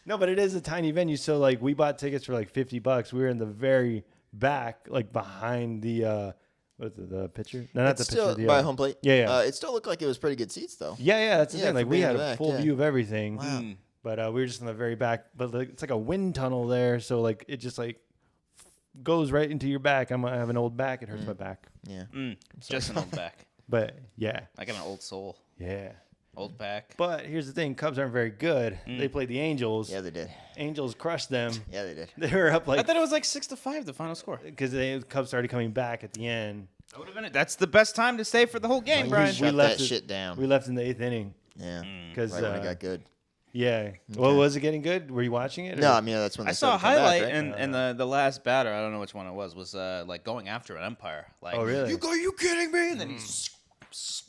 Speaker 1: No, but it is a tiny venue. So like we bought tickets for like $50. We were in the very back, like behind the the pitcher. No, not
Speaker 3: It's
Speaker 1: the pitcher.
Speaker 3: still by home plate.
Speaker 1: Yeah.
Speaker 3: It still looked like it was pretty good seats though.
Speaker 1: Yeah, that's the
Speaker 3: Yeah,
Speaker 1: thing.
Speaker 3: for
Speaker 1: Like we
Speaker 3: being
Speaker 1: had
Speaker 3: in
Speaker 1: a
Speaker 3: the back,
Speaker 1: full
Speaker 3: yeah.
Speaker 1: view of everything.
Speaker 3: Wow.
Speaker 1: But we were just in the very back. But it's like a wind tunnel there, so like it just like goes right into your back. I have an old back. It hurts my back.
Speaker 3: Yeah.
Speaker 2: Just an old back.
Speaker 1: But yeah,
Speaker 2: I got an old soul.
Speaker 1: yeah.
Speaker 2: Old back.
Speaker 1: But here's the thing: Cubs aren't very good. They played the Angels.
Speaker 3: Yeah, they did.
Speaker 1: Angels crushed them.
Speaker 3: Yeah, they did.
Speaker 1: They were up
Speaker 2: I
Speaker 1: like
Speaker 2: thought it was like 6-5 the final score.
Speaker 1: because the Cubs started coming back at the end.
Speaker 2: That would have been it. That's the best time to stay for the whole game,
Speaker 1: Like,
Speaker 2: Brian.
Speaker 3: Shut
Speaker 1: left
Speaker 3: that
Speaker 1: it-
Speaker 3: shit down.
Speaker 1: We left in the 8th inning
Speaker 3: Yeah.
Speaker 1: because
Speaker 3: Right when it got good.
Speaker 1: yeah. Well, was it getting good? Were you watching it?
Speaker 3: No,
Speaker 1: or-
Speaker 3: I mean that's when they
Speaker 2: I saw a
Speaker 3: started to come
Speaker 2: highlight
Speaker 3: back, right?
Speaker 2: and the last batter, I don't know which one it was like going after an umpire. Like,
Speaker 1: Oh, really?
Speaker 2: Are you kidding me? And then he's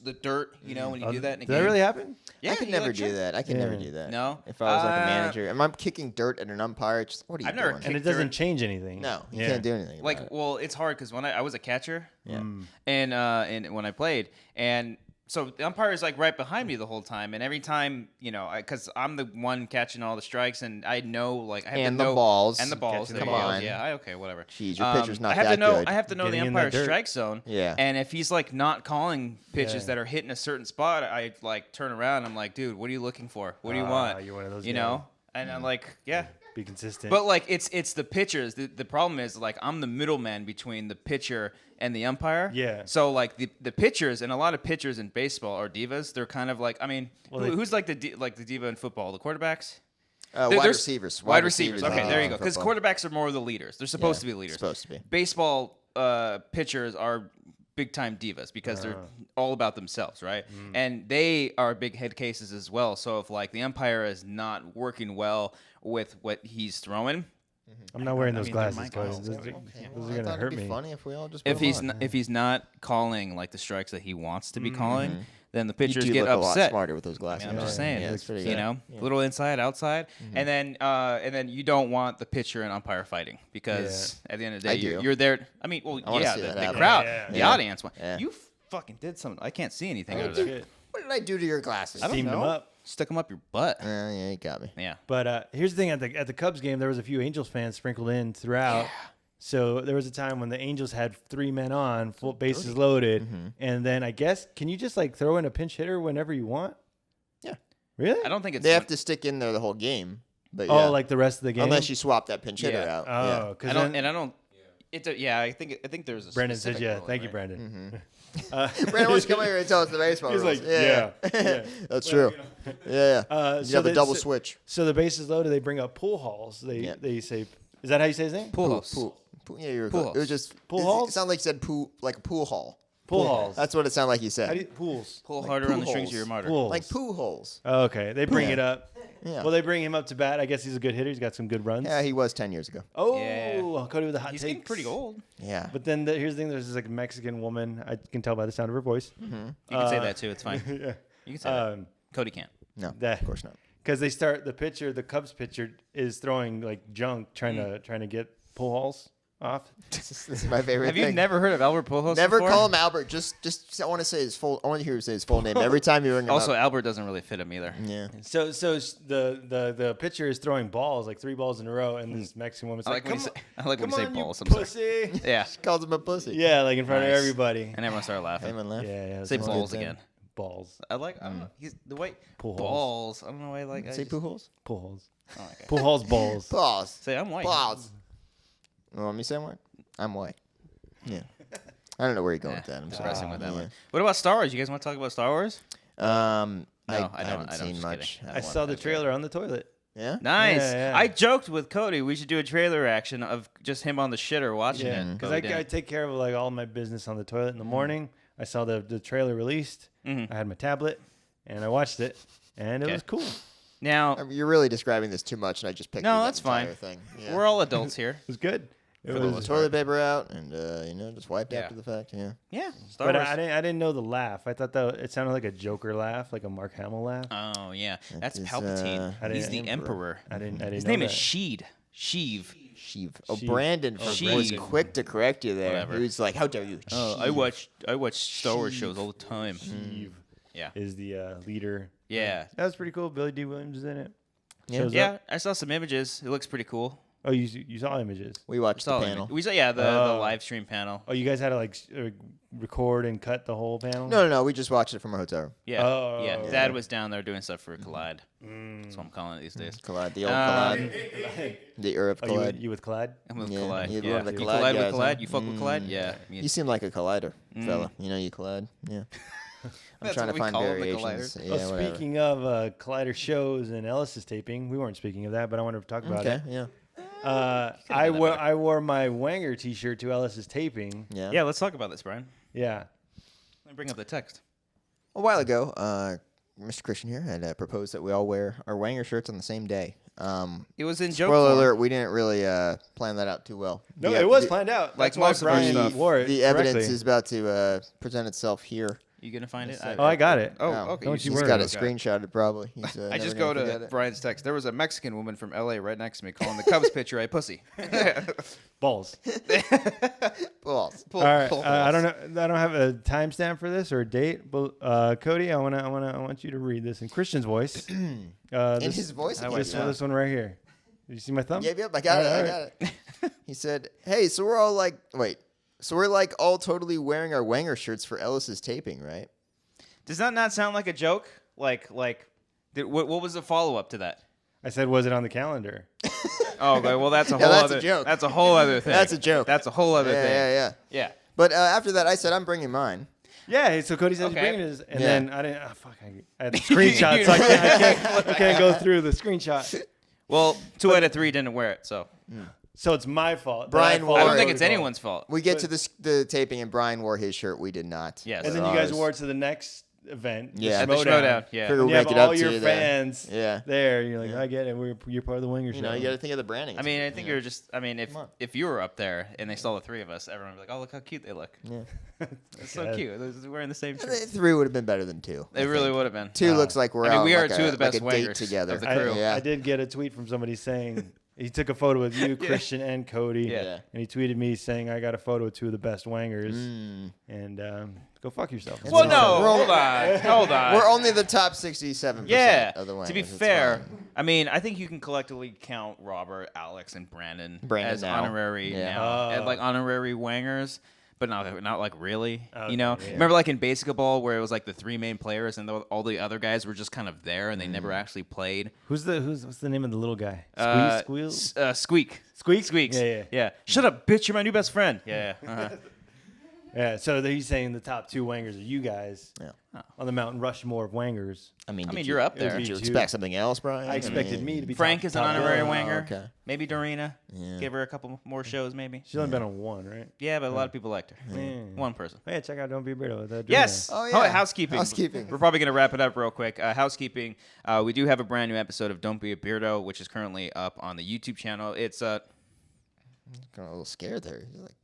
Speaker 2: the dirt, when you do that in a
Speaker 1: Did
Speaker 2: game.
Speaker 1: that really happen?
Speaker 2: Yeah,
Speaker 3: I could
Speaker 2: he,
Speaker 3: never
Speaker 2: like,
Speaker 3: do
Speaker 2: checked.
Speaker 3: that. I could never do that.
Speaker 2: No?
Speaker 3: If I was like a
Speaker 2: Uh,
Speaker 3: manager, am I kicking dirt at an umpire? Just, what are you
Speaker 2: I've never
Speaker 3: doing?
Speaker 1: And it
Speaker 2: kicked
Speaker 1: doesn't
Speaker 2: dirt.
Speaker 1: change anything.
Speaker 3: No, you
Speaker 1: Yeah.
Speaker 3: can't do anything.
Speaker 2: Like,
Speaker 3: about it.
Speaker 2: well, it's hard because when I was a catcher,
Speaker 3: Yeah.
Speaker 2: and when I played, and so the umpire is like right behind me the whole time, and every time, because I'm the one catching all the strikes, and I know like I have
Speaker 3: And
Speaker 2: to
Speaker 3: the
Speaker 2: know,
Speaker 3: balls.
Speaker 2: and the balls,
Speaker 1: Catching
Speaker 2: there
Speaker 3: the
Speaker 2: you go.
Speaker 3: balls.
Speaker 2: Yeah, okay, whatever.
Speaker 3: Jeez, your pitcher's not
Speaker 2: I have
Speaker 3: that
Speaker 2: to know.
Speaker 3: good.
Speaker 2: I have to know
Speaker 1: Getting
Speaker 2: the
Speaker 1: in that
Speaker 2: umpire's
Speaker 1: dirt.
Speaker 2: strike zone.
Speaker 3: Yeah.
Speaker 2: And if he's like not calling pitches
Speaker 1: Yeah.
Speaker 2: that are hitting a certain spot, I like turn around. I'm like, dude, what are you looking for? What do you want?
Speaker 1: You're one of those
Speaker 2: You
Speaker 1: guys.
Speaker 2: know? And I'm like, yeah.
Speaker 1: Be consistent.
Speaker 2: But like it's the pitchers. The problem is like I'm the middleman between the pitcher and the umpire.
Speaker 1: Yeah.
Speaker 2: So like the pitchers and a lot of pitchers in baseball are divas. They're kind of like who's like the diva in football? The quarterbacks.
Speaker 3: Wide
Speaker 2: There's-
Speaker 3: receivers.
Speaker 2: Wide receivers. Okay, there you go. Because
Speaker 3: football.
Speaker 2: quarterbacks are more the leaders. They're supposed to be
Speaker 3: Yeah,
Speaker 2: leaders.
Speaker 3: supposed to be.
Speaker 2: Baseball pitchers are big time divas because they're all about themselves, right? And they are big head cases as well. So if like the umpire is not working well with what he's throwing,
Speaker 1: I'm not wearing those
Speaker 2: mean, they're
Speaker 1: glasses,
Speaker 2: my
Speaker 1: Cody.
Speaker 2: glasses.
Speaker 1: Those,
Speaker 3: Okay,
Speaker 1: those
Speaker 3: well,
Speaker 1: are
Speaker 3: I
Speaker 1: gonna
Speaker 3: thought
Speaker 1: hurt
Speaker 3: it'd be
Speaker 1: me.
Speaker 3: funny if we all just
Speaker 2: if
Speaker 3: put 'em on.
Speaker 2: if he's not calling like the strikes that he wants to be calling, then the
Speaker 3: you
Speaker 2: pitchers
Speaker 3: do
Speaker 2: get
Speaker 3: look a lot
Speaker 2: upset.
Speaker 3: smarter with those glasses.
Speaker 2: I'm just saying,
Speaker 3: Yeah, it's pretty
Speaker 2: you
Speaker 3: good.
Speaker 2: know, little inside, outside, and then you don't want the pitcher and umpire fighting because at the end of the
Speaker 3: I
Speaker 2: day,
Speaker 3: do.
Speaker 2: you're there. I mean, well,
Speaker 3: I wanna
Speaker 2: yeah,
Speaker 3: see that
Speaker 2: the
Speaker 3: happen.
Speaker 2: crowd,
Speaker 1: Yeah,
Speaker 2: the
Speaker 3: yeah.
Speaker 2: audience.
Speaker 3: Yeah.
Speaker 2: You fucking did something. I can't see anything
Speaker 3: Oh,
Speaker 2: out of there.
Speaker 1: Shit.
Speaker 3: What did I do to your glasses?
Speaker 2: I don't
Speaker 1: Steamed them
Speaker 2: know.
Speaker 1: up.
Speaker 2: Stick them up your butt.
Speaker 3: Yeah, you got me.
Speaker 2: Yeah.
Speaker 1: But here's the thing: at the Cubs game, there was a few Angels fans sprinkled in throughout. So there was a time when the Angels had 3 men on, full bases loaded, and then I guess can you just like throw in a pinch hitter whenever you want?
Speaker 3: Yeah.
Speaker 1: Really?
Speaker 2: I don't think it's.
Speaker 3: They have to stick in there the whole game. But
Speaker 1: Oh,
Speaker 3: yeah.
Speaker 1: like the rest of the game.
Speaker 3: Unless you swap that pinch hitter
Speaker 2: Yeah.
Speaker 3: out.
Speaker 1: Oh,
Speaker 2: I
Speaker 1: because
Speaker 2: don't. And I don't. It's a, yeah. I think there's a.
Speaker 1: Brandon says
Speaker 2: specific
Speaker 1: yeah.
Speaker 2: rule,
Speaker 1: Thank you,
Speaker 2: right?
Speaker 1: Brandon.
Speaker 3: Brandon wants to come here and tell us the baseball
Speaker 1: He's
Speaker 3: rules.
Speaker 1: like, yeah.
Speaker 3: That's true. Yeah. You
Speaker 1: so
Speaker 3: have a
Speaker 1: they-
Speaker 3: double
Speaker 1: so-
Speaker 3: switch.
Speaker 1: So the bases loaded, they bring up pool halls.
Speaker 3: Yeah.
Speaker 1: They say, is that how you say his name?
Speaker 2: Pool house.
Speaker 3: Pool. Yeah, you were
Speaker 2: Pool
Speaker 3: close. It was
Speaker 2: halls.
Speaker 3: just
Speaker 1: Pool
Speaker 3: it
Speaker 1: halls?
Speaker 3: sounded like you said pool, like a pool hall.
Speaker 1: Pool halls.
Speaker 3: That's what it sounded like you
Speaker 1: How do you,
Speaker 3: said.
Speaker 1: pools.
Speaker 2: Pull
Speaker 3: Like
Speaker 2: harder
Speaker 3: pool
Speaker 2: on the strings
Speaker 3: holes.
Speaker 2: of your motor.
Speaker 1: Pools.
Speaker 3: Like pool holes.
Speaker 1: Oh, okay, they bring
Speaker 3: Yeah.
Speaker 1: it up.
Speaker 3: Yeah.
Speaker 1: Well, they bring him up to bat. I guess he's a good hitter. He's got some good runs.
Speaker 3: Yeah, he was 10 years ago.
Speaker 1: Oh,
Speaker 2: Yeah.
Speaker 1: Cody with the hot
Speaker 2: He's
Speaker 1: takes.
Speaker 2: getting pretty old.
Speaker 3: Yeah.
Speaker 1: But then here's the thing: there's this like Mexican woman. I can tell by the sound of her voice.
Speaker 2: You can say that too. It's fine.
Speaker 1: Yeah.
Speaker 2: You can say that. Cody can't.
Speaker 3: No,
Speaker 1: That-
Speaker 3: of course not.
Speaker 1: Because they start the pitcher, the Cubs pitcher is throwing like junk, trying to get pull halls off.
Speaker 3: This is my favorite
Speaker 2: Have
Speaker 3: thing.
Speaker 2: you never heard of Albert Pujols
Speaker 3: Never
Speaker 2: before?
Speaker 3: call him Albert. Just I want to say his full. I want to hear you say his full name every time you ring him
Speaker 2: Also,
Speaker 3: up.
Speaker 2: Albert doesn't really fit him either.
Speaker 3: Yeah.
Speaker 1: So the pitcher is throwing balls, like 3 balls in a row, and this Mexican woman's
Speaker 2: I
Speaker 1: like,
Speaker 2: like when you
Speaker 1: "Come
Speaker 2: say,
Speaker 1: on,
Speaker 2: I like when you
Speaker 1: come
Speaker 2: say
Speaker 1: on,
Speaker 2: balls.
Speaker 1: you
Speaker 2: I'm sorry.
Speaker 1: pussy."
Speaker 2: Yeah.
Speaker 3: Calls him a pussy.
Speaker 1: Yeah, like in front of
Speaker 2: Nice.
Speaker 1: everybody.
Speaker 2: And everyone started laughing.
Speaker 3: Anyone laugh?
Speaker 1: Yeah.
Speaker 2: Say
Speaker 1: it's
Speaker 2: balls
Speaker 1: good.
Speaker 2: again.
Speaker 1: Balls.
Speaker 2: I like. I don't know. He's the way
Speaker 1: Pool
Speaker 2: balls. I don't know why I like. I
Speaker 3: Say
Speaker 2: just-
Speaker 3: pool holes.
Speaker 1: Pull holes.
Speaker 2: Oh, okay.
Speaker 1: Pull holes balls.
Speaker 3: Pause.
Speaker 2: Say I'm white.
Speaker 3: Pause. You want me to say one? I'm white. Yeah. I don't know where you're going
Speaker 2: Yeah,
Speaker 3: with that. I'm
Speaker 2: just
Speaker 3: sorry.
Speaker 2: messing with that
Speaker 3: Yeah.
Speaker 2: one. What about Star Wars? You guys want to talk about Star Wars?
Speaker 3: I
Speaker 2: don't.
Speaker 3: haven't
Speaker 2: I don't,
Speaker 3: seen
Speaker 2: just
Speaker 3: much.
Speaker 2: kidding.
Speaker 1: I saw the trailer on the toilet.
Speaker 3: Yeah.
Speaker 2: Nice.
Speaker 1: Yeah.
Speaker 2: I joked with Cody we should do a trailer reaction of just him on the shitter watching
Speaker 1: Yeah,
Speaker 2: it.
Speaker 1: because
Speaker 2: Cody
Speaker 1: I
Speaker 2: didn't.
Speaker 1: take care of like all my business on the toilet in the morning. I saw the trailer released. I had my tablet, and I watched it, and it
Speaker 2: Okay.
Speaker 1: was cool.
Speaker 2: Now
Speaker 3: I mean, you're really describing this too much, and I just picked.
Speaker 2: No,
Speaker 3: through that
Speaker 2: that's fine.
Speaker 3: entire Thing. Yeah.
Speaker 2: we're all adults here.
Speaker 1: It was good. It
Speaker 3: Put the
Speaker 1: was,
Speaker 3: toilet paper out and just wiped
Speaker 2: Yeah.
Speaker 3: after the fact. Yeah.
Speaker 2: Yeah. Star
Speaker 1: but
Speaker 2: Wars.
Speaker 1: I didn't know the laugh. I thought that it sounded like a Joker laugh, like a Mark Hamill laugh.
Speaker 2: Oh yeah, that's
Speaker 3: is,
Speaker 2: Palpatine.
Speaker 1: I
Speaker 2: He's
Speaker 1: didn't-
Speaker 2: the Emperor.
Speaker 1: I didn't.
Speaker 2: His
Speaker 1: know
Speaker 2: name is
Speaker 1: that.
Speaker 2: Sheev. Sheev.
Speaker 3: Sheev. Oh,
Speaker 1: Sheev.
Speaker 3: Brandon
Speaker 1: Oh,
Speaker 3: was
Speaker 2: Sheev.
Speaker 3: quick to correct you there.
Speaker 2: Whatever.
Speaker 3: He was like, "How dare you?"
Speaker 2: Oh,
Speaker 3: Sheev.
Speaker 2: I watch Star Wars shows all the time.
Speaker 1: Steve
Speaker 2: Yeah.
Speaker 1: is the leader.
Speaker 2: Yeah.
Speaker 1: That was pretty cool. Billy D. Williams is in it.
Speaker 3: Yeah.
Speaker 1: Shows
Speaker 2: Yeah,
Speaker 1: up.
Speaker 2: I saw some images. It looks pretty cool.
Speaker 1: Oh, you saw images.
Speaker 3: We watched the panel.
Speaker 2: We saw the live stream panel.
Speaker 1: Oh, you guys had to like record and cut the whole panel?
Speaker 3: No. We just watched it from our hotel room.
Speaker 2: Yeah.
Speaker 1: Oh.
Speaker 2: Yeah. Dad was down there doing stuff for Collide. That's what I'm calling it these days.
Speaker 3: Collide, the old Collide. The Europe
Speaker 1: Oh,
Speaker 3: Collide.
Speaker 1: you with Collide?
Speaker 2: I'm with
Speaker 3: Yeah,
Speaker 2: Collide.
Speaker 3: you're
Speaker 2: Yeah.
Speaker 3: one of the
Speaker 2: You
Speaker 3: Collide
Speaker 2: collide with
Speaker 3: guys,
Speaker 2: Collide?
Speaker 3: huh?
Speaker 2: You fuck with Collide? Yeah.
Speaker 3: You seem like a collider, fella. You know you collide. Yeah. I'm
Speaker 2: That's
Speaker 3: trying
Speaker 2: what
Speaker 3: to
Speaker 2: we
Speaker 3: find
Speaker 2: call them, the
Speaker 3: variations.
Speaker 2: colliders.
Speaker 3: Yeah,
Speaker 1: Well,
Speaker 3: whatever.
Speaker 1: speaking of Collider shows and Ellis's taping, we weren't speaking of that, but I wanted to talk about
Speaker 3: Okay.
Speaker 1: it.
Speaker 3: Yeah.
Speaker 1: I wore my Wanger T-shirt to Ellis's taping.
Speaker 3: Yeah.
Speaker 2: Yeah, let's talk about this, Brian.
Speaker 1: Yeah.
Speaker 2: Let me bring up the text.
Speaker 3: A while ago, Mr. Christian here had proposed that we all wear our Wanger shirts on the same day.
Speaker 2: It was in joke
Speaker 3: Spoiler
Speaker 2: form.
Speaker 3: alert: we didn't really plan that out too well.
Speaker 1: No,
Speaker 3: The-
Speaker 1: it was
Speaker 3: the-
Speaker 1: planned out.
Speaker 2: Like
Speaker 1: That's why
Speaker 2: most of our
Speaker 1: Brian
Speaker 2: stuff.
Speaker 1: wore it.
Speaker 3: The evidence
Speaker 1: correctly.
Speaker 3: is about to present itself here.
Speaker 2: You gonna find it?
Speaker 1: Oh, I got it.
Speaker 2: Oh,
Speaker 3: Oh,
Speaker 2: okay.
Speaker 1: don't you
Speaker 3: He's
Speaker 1: worry.
Speaker 3: got it
Speaker 2: Okay.
Speaker 3: screenshotted probably. He's,
Speaker 2: I
Speaker 3: never
Speaker 2: just
Speaker 3: gonna
Speaker 2: go to
Speaker 3: forget it.
Speaker 2: Brian's text. There was a Mexican woman from LA right next to me calling the Cubs pitcher a pussy.
Speaker 1: Balls.
Speaker 3: Balls.
Speaker 2: Pull-
Speaker 1: All right.
Speaker 2: pull
Speaker 1: I
Speaker 2: balls.
Speaker 1: don't know. I don't have a timestamp for this or a date, but Cody, I want you to read this in Christian's voice.
Speaker 3: In
Speaker 1: This-
Speaker 3: his voice. again.
Speaker 1: This one right here. Did you see my thumb?
Speaker 3: Yep, I got it.
Speaker 1: All
Speaker 3: I
Speaker 1: right.
Speaker 3: got it. He said, "Hey, so we're all like, so we're like all totally wearing our Wanger shirts for Ellis's taping, right?"
Speaker 2: Does that not sound like a joke? What was the follow up to that?
Speaker 1: I said, was it on the calendar?
Speaker 2: Oh, okay. Well, that's a
Speaker 3: Yeah,
Speaker 2: whole
Speaker 3: that's
Speaker 2: other
Speaker 3: a joke.
Speaker 2: That's a whole other thing.
Speaker 3: That's a joke.
Speaker 2: That's a whole other
Speaker 3: Yeah,
Speaker 2: thing.
Speaker 3: yeah.
Speaker 2: Yeah.
Speaker 3: But after that, I said, "I'm bringing mine."
Speaker 1: Yeah. So Cody said
Speaker 2: Okay.
Speaker 1: he's bringing his, and
Speaker 3: Yeah.
Speaker 1: then I didn't. Oh, fuck! I had the screenshot, so I can't go through the screenshot.
Speaker 2: Well, 2 out of 3 didn't wear it, so
Speaker 1: So it's my fault.
Speaker 3: Brian
Speaker 1: that
Speaker 3: wore
Speaker 2: I
Speaker 3: it.
Speaker 2: don't think
Speaker 1: Cody's
Speaker 2: it's
Speaker 1: fault.
Speaker 2: anyone's fault.
Speaker 3: We get to the taping, and Brian wore his shirt. We did not.
Speaker 2: Yes.
Speaker 1: And then you guys wore it to the next event.
Speaker 3: Yeah.
Speaker 2: At the Schmodown, yeah.
Speaker 3: Figure
Speaker 1: And
Speaker 3: we'll
Speaker 1: you have
Speaker 3: make it up
Speaker 1: all
Speaker 3: to
Speaker 1: your
Speaker 3: you there.
Speaker 1: fans
Speaker 3: Yeah.
Speaker 1: there. You're like, I get it. You're part of the Wangers.
Speaker 3: You know, you got to think of the branding.
Speaker 2: I mean, I think
Speaker 3: you know.
Speaker 2: you're just. I mean, if you were up there and they saw the 3 of us, everyone would be like, "Oh, look how cute they look."
Speaker 3: Yeah.
Speaker 2: It's so cute. They're wearing the same shirt.
Speaker 3: 3 would have been better than 2.
Speaker 2: It really would have been.
Speaker 3: 2 looks like we're
Speaker 2: I mean,
Speaker 3: out
Speaker 2: we
Speaker 3: on
Speaker 2: are
Speaker 3: like
Speaker 2: two
Speaker 3: a,
Speaker 2: of the best
Speaker 3: like a date
Speaker 2: Wangers
Speaker 3: together.
Speaker 2: of the crew.
Speaker 3: Yeah.
Speaker 1: I did get a tweet from somebody saying he took a photo with you, Christian, and Cody.
Speaker 2: Yeah.
Speaker 1: And he tweeted me saying, I got a photo of 2 of the best Wangers. And go fuck yourself.
Speaker 2: Well, no,
Speaker 3: We're
Speaker 2: hold on.
Speaker 3: We're only the top 67%
Speaker 2: Yeah.
Speaker 3: of the Wangers.
Speaker 2: To be
Speaker 3: It's
Speaker 2: fair,
Speaker 3: fine.
Speaker 2: I mean, I think you can collectively count Robert, Alex, and Brandon as
Speaker 3: now.
Speaker 2: honorary
Speaker 3: Yeah.
Speaker 2: now, as like honorary Wangers. But not like really,
Speaker 1: Okay,
Speaker 2: you know.
Speaker 1: yeah.
Speaker 2: Remember, like in basketball, where it was like the 3 main players and all the other guys were just kind of there and they never actually played.
Speaker 1: What's the name of the little guy? Squeal?
Speaker 2: Squeak.
Speaker 1: Squeak?
Speaker 2: Squeaks.
Speaker 1: Yeah.
Speaker 2: Shut up, bitch! You're my new best friend. Yeah. Uh-huh.
Speaker 1: Yeah, so he's saying the top 2 Wangers are you guys
Speaker 3: Yeah.
Speaker 1: on the Mountain Rushmore of Wangers.
Speaker 3: I mean,
Speaker 2: you're up there.
Speaker 3: Did you
Speaker 1: Me too.
Speaker 3: expect something else, Brian?
Speaker 1: I expected
Speaker 3: mean,
Speaker 1: me to be
Speaker 2: Frank
Speaker 1: top,
Speaker 2: is an
Speaker 1: top
Speaker 2: honorary
Speaker 1: one.
Speaker 2: Wanger.
Speaker 3: okay.
Speaker 2: Maybe Dorina.
Speaker 3: Yeah.
Speaker 2: Give her a couple more shows, maybe.
Speaker 1: She's only been on 1, right?
Speaker 2: Yeah, but a lot of people liked her.
Speaker 1: Yeah.
Speaker 2: One person.
Speaker 1: Oh, yeah, check out Don't Be a Weirdo. with that
Speaker 2: Yes.
Speaker 3: Oh, yeah.
Speaker 2: Housekeeping.
Speaker 3: Housekeeping.
Speaker 2: We're probably going to wrap it up real quick. Housekeeping. We do have a brand new episode of Don't Be a Beardo, which is currently up on the YouTube channel. It's
Speaker 3: Got a little scared there. You're like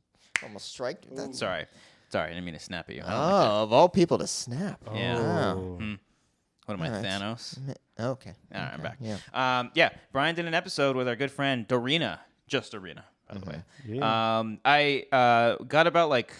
Speaker 3: almost strike. That's
Speaker 2: sorry, I didn't mean to snap at you.
Speaker 3: of all people to snap.
Speaker 2: Yeah.
Speaker 3: Wow.
Speaker 2: What am I,
Speaker 3: Alright.
Speaker 2: Thanos?
Speaker 3: Okay.
Speaker 2: All right, I'm back.
Speaker 3: Yeah.
Speaker 2: Brian did an episode with our good friend Dorina, just Dorina, by the way.
Speaker 1: Yeah.
Speaker 2: I got about like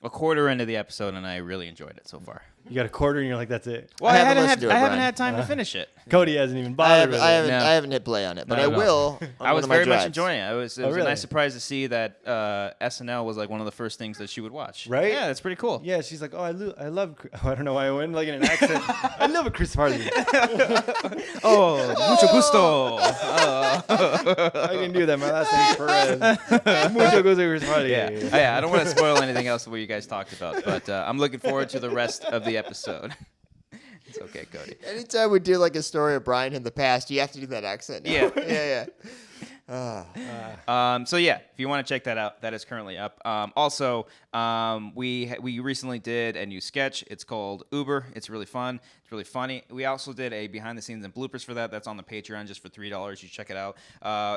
Speaker 2: a quarter into the episode, and I really enjoyed it so far.
Speaker 1: You got a quarter and you're like, that's it.
Speaker 2: Well,
Speaker 3: I
Speaker 2: I
Speaker 3: haven't
Speaker 2: haven't
Speaker 3: listened to it,
Speaker 2: haven't
Speaker 3: Brian.
Speaker 2: had time to finish it.
Speaker 1: Cody hasn't even
Speaker 3: I
Speaker 1: bothered with it.
Speaker 2: No.
Speaker 3: haven't hit play on it, but
Speaker 2: Not
Speaker 3: I
Speaker 2: at all.
Speaker 3: will. on
Speaker 2: I
Speaker 3: one
Speaker 2: was
Speaker 3: of my
Speaker 2: very much
Speaker 3: drives.
Speaker 2: enjoying it. It was a
Speaker 1: really?
Speaker 2: nice surprise to see that SNL was like one of the first things that she would watch.
Speaker 1: Right?
Speaker 2: Yeah, that's pretty cool.
Speaker 1: Yeah, she's like, I love. I don't know why I went like in an accent. I love a Chris Farley.
Speaker 2: Oh, mucho gusto.
Speaker 1: I can do that. My last name's Perez. Mucho gusto, Chris Farley.
Speaker 2: Yeah. I don't want to spoil anything else of what you guys talked about, but I'm looking forward to the rest of the episode. It's okay, Cody.
Speaker 3: Anytime we do like a story of Brian in the past, you have to do that accent. now.
Speaker 2: Yeah.
Speaker 3: yeah.
Speaker 2: So yeah, if you want to check that out, that is currently up. Also, we recently did a new sketch. It's called Uber. It's really fun. It's really funny. We also did a behind the scenes and bloopers for that. That's on the Patreon just for $3. You check it out.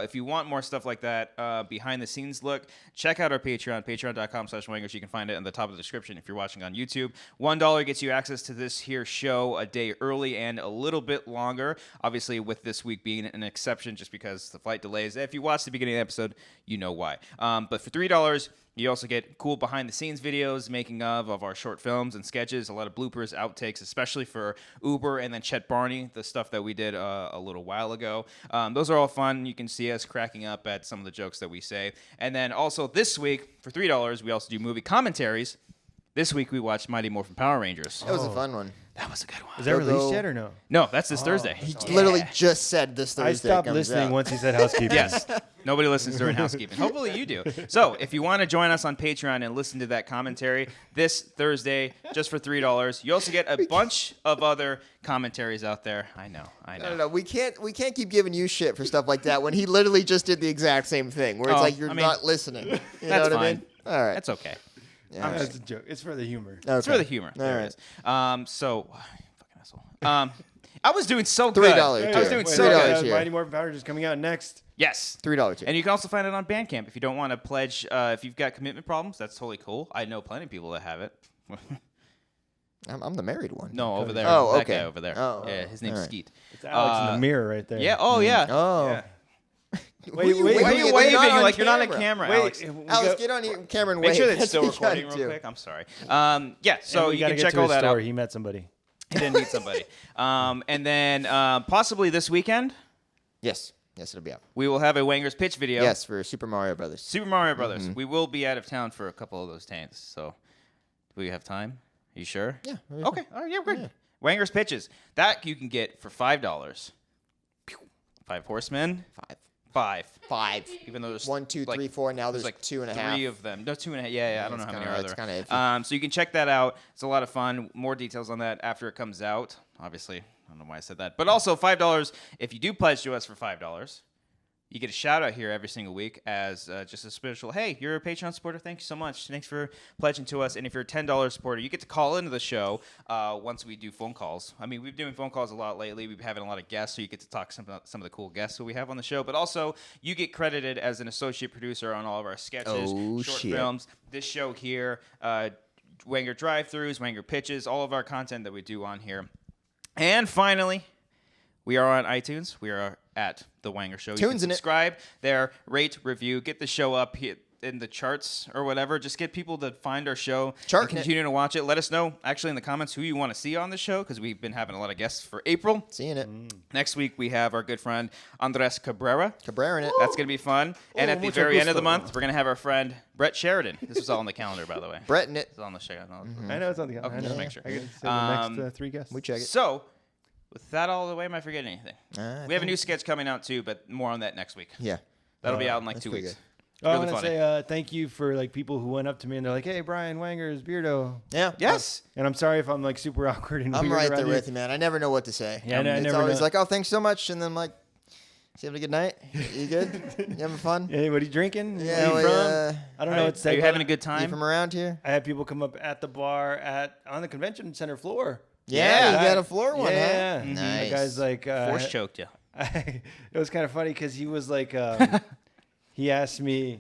Speaker 2: If you want more stuff like that, behind the scenes look, check out our Patreon, patreon.com/Wangers. You can find it in the top of the description if you're watching on YouTube. $1 gets you access to this here show a day early and a little bit longer. Obviously, with this week being an exception just because the flight delays. If you watch the beginning of the episode, you know why. But for $3, you also get cool behind-the-scenes videos, making of our short films and sketches, a lot of bloopers, outtakes, especially for Uber and then Chet Barney, the stuff that we did a little while ago. Those are all fun. You can see us cracking up at some of the jokes that we say. And then also this week, for $3, we also do movie commentaries. This week, we watched Mighty Morphin Power Rangers.
Speaker 3: That was a fun one.
Speaker 2: That was a good one.
Speaker 1: Is that released yet or no?
Speaker 2: No, that's this Thursday.
Speaker 3: He literally just said this Thursday.
Speaker 1: I stopped
Speaker 3: comes
Speaker 1: listening
Speaker 3: out.
Speaker 1: once he said housekeeping.
Speaker 2: Yes. Nobody listens during housekeeping. Hopefully you do. So if you want to join us on Patreon and listen to that commentary this Thursday, just for $3, you also get a bunch of other commentaries out there. I know.
Speaker 3: No. We can't keep giving you shit for stuff like that when he literally just did the exact same thing. Where it's like you're not listening. You know
Speaker 2: that's
Speaker 3: what I
Speaker 2: fine.
Speaker 3: mean? All right.
Speaker 2: That's okay.
Speaker 3: Yeah.
Speaker 1: That's a joke. It's for the humor.
Speaker 3: Okay.
Speaker 2: It's for the humor.
Speaker 3: All
Speaker 2: There
Speaker 3: right.
Speaker 2: it is. Fucking asshole. I was doing so good.
Speaker 3: $3
Speaker 2: I was
Speaker 3: tier.
Speaker 2: doing
Speaker 3: Wait,
Speaker 2: so
Speaker 3: $3
Speaker 2: good.
Speaker 3: tier.
Speaker 1: Mighty Morphin Power Rangers coming out next.
Speaker 2: Yes.
Speaker 3: $3 tier.
Speaker 2: And you can also find it on Bandcamp if you don't want to pledge. If you've got commitment problems, that's totally cool. I know plenty of people that have it.
Speaker 3: I'm the married one.
Speaker 2: No, over there.
Speaker 3: Oh,
Speaker 2: that
Speaker 3: okay.
Speaker 2: guy over there.
Speaker 3: Oh,
Speaker 2: yeah, his name's
Speaker 3: all right.
Speaker 2: Skeet.
Speaker 1: It's Alex in the mirror right there.
Speaker 2: Yeah. Oh, yeah.
Speaker 3: Oh.
Speaker 2: Yeah.
Speaker 1: Wait,
Speaker 2: Why are you waving?
Speaker 3: Not on
Speaker 2: Like you're not on
Speaker 3: camera.
Speaker 2: camera,
Speaker 1: Wait,
Speaker 2: Alex.
Speaker 3: Alex, get on here, camera, and
Speaker 2: Make
Speaker 3: wave.
Speaker 2: sure that's
Speaker 3: That's
Speaker 2: still
Speaker 3: what you gotta
Speaker 2: recording real
Speaker 3: do.
Speaker 2: quick. I'm sorry. Yeah. So
Speaker 1: And we
Speaker 2: you
Speaker 1: gotta
Speaker 2: can
Speaker 1: get
Speaker 2: check
Speaker 1: to
Speaker 2: all
Speaker 1: his
Speaker 2: that
Speaker 1: story.
Speaker 2: out.
Speaker 1: He met somebody.
Speaker 2: He didn't meet somebody. And then possibly this weekend
Speaker 3: Yes, it'll be out.
Speaker 2: we will have a Wangers pitch video.
Speaker 3: Yes, for Super Mario Brothers.
Speaker 2: Super Mario Brothers. We will be out of town for a couple of those days. So do we have time? Are you sure?
Speaker 3: Yeah.
Speaker 2: Okay. All right. Yeah, good. Wangers pitches. That you can get for $5. 5 horsemen. 5.
Speaker 3: 5.
Speaker 2: Even though there's
Speaker 3: 1, 2,
Speaker 2: like,
Speaker 3: 3, 4. Now there's
Speaker 2: like
Speaker 3: 2.5.
Speaker 2: 3 of them. No, 2.5. Yeah, I don't know how many are
Speaker 3: It's
Speaker 2: there.
Speaker 3: kind of iffy.
Speaker 2: So you can check that out. It's a lot of fun. More details on that after it comes out. Obviously, I don't know why I said that. But also $5. If you do pledge to us for $5, you get a shout out here every single week as just a special, hey, you're a Patreon supporter. Thank you so much. Thanks for pledging to us. And if you're a $10 supporter, you get to call into the show once we do phone calls. I mean, we've been doing phone calls a lot lately. We've been having a lot of guests, so you get to talk to some of the cool guests that we have on the show. But also, you get credited as an associate producer on all of our sketches, short films, this show here, Wanger drive-thrus, Wanger pitches, all of our content that we do on here. And finally, we are on iTunes. We are at The Wanger Show. You can
Speaker 3: Tunes in it.
Speaker 2: subscribe there, rate, review, get the show up here in the charts or whatever. Just get people to find our show
Speaker 3: Charting
Speaker 2: and continue to watch it. Let us know, actually, in the comments who you want to see on the show because we've been having a lot of guests for April.
Speaker 3: Seeing it.
Speaker 2: Next week, we have our good friend Andres Cabrera.
Speaker 3: Cabrera in it.
Speaker 2: That's going to be fun. And at the
Speaker 1: mucho
Speaker 2: very end of the
Speaker 1: gusto.
Speaker 2: month, we're going to have our friend Brett Sheridan. This was all on the calendar, by the way.
Speaker 3: Brett in it.
Speaker 2: It's on the show.
Speaker 1: I know it's on the.
Speaker 2: Okay,
Speaker 1: I know.
Speaker 2: just make sure.
Speaker 1: I can say the next 3 guests.
Speaker 3: We check it.
Speaker 2: So, with that all the way, am I forgetting anything?
Speaker 3: I
Speaker 2: We have a new sketch coming out too, but more on that next week.
Speaker 3: Yeah.
Speaker 2: That'll be out in like
Speaker 3: that's
Speaker 2: 2
Speaker 3: pretty
Speaker 2: weeks.
Speaker 1: Oh, I
Speaker 2: Really
Speaker 1: want to
Speaker 2: funny.
Speaker 1: say thank you for like people who went up to me and they're like, "Hey, Brian Wangers, Beardo."
Speaker 3: Yeah.
Speaker 2: Yes.
Speaker 1: And I'm sorry if I'm like super awkward and
Speaker 3: I'm
Speaker 1: weird
Speaker 3: right
Speaker 1: around
Speaker 3: there
Speaker 1: you.
Speaker 3: with you, man. I never know what to say.
Speaker 1: Yeah, I
Speaker 3: it's
Speaker 1: never
Speaker 3: always
Speaker 1: know.
Speaker 3: like, oh, thanks so much. And then I'm like, you having a good night? You good? You having fun?
Speaker 1: Hey, what are you drinking?
Speaker 3: Yeah,
Speaker 1: Where you
Speaker 3: well,
Speaker 1: from? I don't know what to say.
Speaker 2: Are you
Speaker 1: but
Speaker 2: having a good
Speaker 3: You
Speaker 2: time?
Speaker 3: from around here?
Speaker 1: I had people come up at the bar on the convention center floor.
Speaker 3: Yeah,
Speaker 2: Yeah.
Speaker 3: you got a floor one,
Speaker 1: Yeah.
Speaker 3: huh?
Speaker 1: The
Speaker 3: Nice.
Speaker 1: guy's like,
Speaker 2: Force choked you.
Speaker 1: it was kind of funny because he was like, he asked me,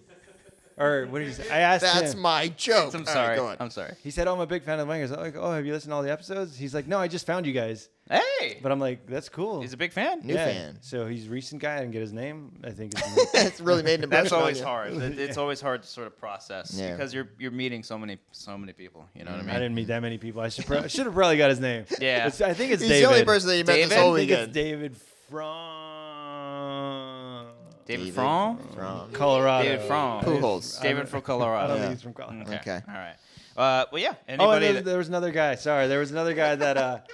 Speaker 1: or what did he say? I asked
Speaker 3: That's
Speaker 1: him.
Speaker 3: my joke.
Speaker 2: I'm
Speaker 3: All right,
Speaker 2: sorry.
Speaker 3: go on.
Speaker 2: I'm sorry.
Speaker 1: He said, "Oh, I'm a big fan of the Wangers." I'm like, "Oh, have you listened to all the episodes?" He's like, "No, I just found you guys."
Speaker 2: Hey,
Speaker 1: But I'm like, "That's cool."
Speaker 2: he's a big fan.
Speaker 3: New fan.
Speaker 1: So he's a recent guy. I didn't get his name. I think it's
Speaker 3: It's really made an impression
Speaker 2: That's
Speaker 3: on
Speaker 2: always
Speaker 3: you.
Speaker 2: hard. It's always hard to sort of process
Speaker 3: Yeah.
Speaker 2: because you're meeting so many people. You know what I mean?
Speaker 1: I didn't meet that many people. I should have probably got his name.
Speaker 2: Yeah.
Speaker 1: I think it's
Speaker 3: He's
Speaker 1: David.
Speaker 3: the only person that you met
Speaker 2: David?
Speaker 3: this whole
Speaker 1: I think
Speaker 3: weekend.
Speaker 1: it's David from
Speaker 2: David Fromm?
Speaker 3: From
Speaker 1: Colorado.
Speaker 2: David Fromm.
Speaker 3: Pujols.
Speaker 2: David from
Speaker 1: I
Speaker 2: Colorado.
Speaker 1: don't think he's from Colorado.
Speaker 3: Okay.
Speaker 2: All right. Well, yeah.
Speaker 1: Oh, and
Speaker 2: Anybody?
Speaker 1: there was another guy. Sorry, there was another guy that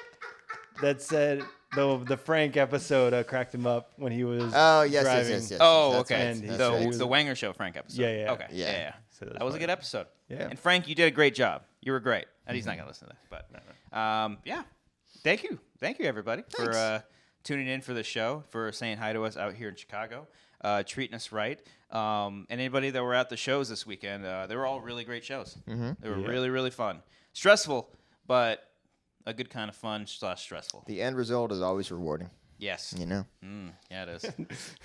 Speaker 1: that said the Frank episode cracked him up when he was
Speaker 3: Oh, yes,
Speaker 1: driving.
Speaker 3: yes.
Speaker 2: Oh,
Speaker 3: That's
Speaker 2: okay.
Speaker 1: right, that's
Speaker 2: the
Speaker 1: right.
Speaker 2: the Wanger Show Frank episode.
Speaker 1: Yeah, yeah.
Speaker 2: Okay.
Speaker 3: Yeah.
Speaker 2: Yeah.
Speaker 1: So
Speaker 2: That was a good episode.
Speaker 1: Yeah.
Speaker 2: And Frank, you did a great job. You were great. And he's not gonna listen to that, but yeah. Thank you, everybody, for tuning in for the show, for saying hi to us out here in Chicago, treating us right. And anybody that were at the shows this weekend, they were all really great shows. They were really, really fun. Stressful, but a good kind of fun / stressful.
Speaker 3: The end result is always rewarding.
Speaker 2: Yes.
Speaker 3: You know,
Speaker 2: Yeah, it is.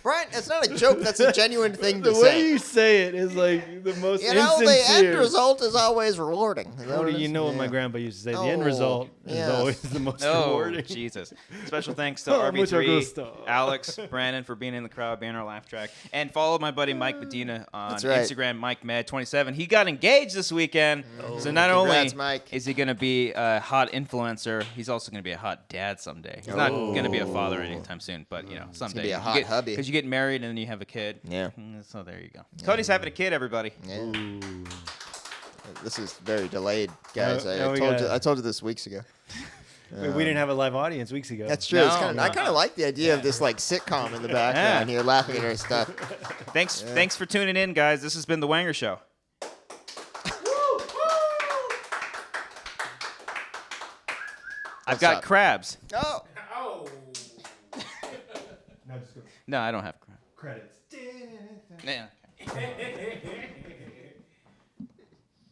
Speaker 3: Brian, it's not a joke. That's a genuine thing to
Speaker 1: The
Speaker 3: say.
Speaker 1: way you say it is like the most
Speaker 3: You know, the end
Speaker 1: insincere.
Speaker 3: result is always rewarding. Is that what
Speaker 1: Cody,
Speaker 3: it
Speaker 1: you
Speaker 3: is?
Speaker 1: know what
Speaker 3: Yeah.
Speaker 1: my grandpa used to say. The end
Speaker 3: Oh,
Speaker 1: result is
Speaker 3: yes.
Speaker 1: always the most
Speaker 2: Oh,
Speaker 1: rewarding.
Speaker 2: Jesus. Special thanks to
Speaker 1: Oh, mucho
Speaker 2: RB3,
Speaker 1: gusto.
Speaker 2: Alex, Brandon for being in the crowd, being our laugh track. And follow my buddy Mike Medina on
Speaker 3: That's right.
Speaker 2: Instagram, MikeMed27. He got engaged this weekend. So not
Speaker 3: Congrats,
Speaker 2: only
Speaker 3: Mike.
Speaker 2: is he going to be a hot influencer, he's also going to be a hot dad someday. He's not going to be a father anytime soon, but, you know, someday.
Speaker 3: be a hot hubby.
Speaker 2: Because you get married and then you have a kid.
Speaker 3: Yeah.
Speaker 2: So there you go. Cody's having a kid, everybody.
Speaker 3: Yeah. This is very delayed, guys.
Speaker 1: Now we
Speaker 3: I
Speaker 1: got-
Speaker 3: told you this weeks ago.
Speaker 1: We didn't have a live audience weeks ago.
Speaker 3: That's true.
Speaker 2: No.
Speaker 3: It's kinda, I kind of like the idea of this like sitcom in the background here, laughing at our stuff.
Speaker 2: Thanks for tuning in, guys. This has been The Wanger Show. I've got
Speaker 3: up?
Speaker 2: crabs.
Speaker 3: Oh.
Speaker 2: No, I don't have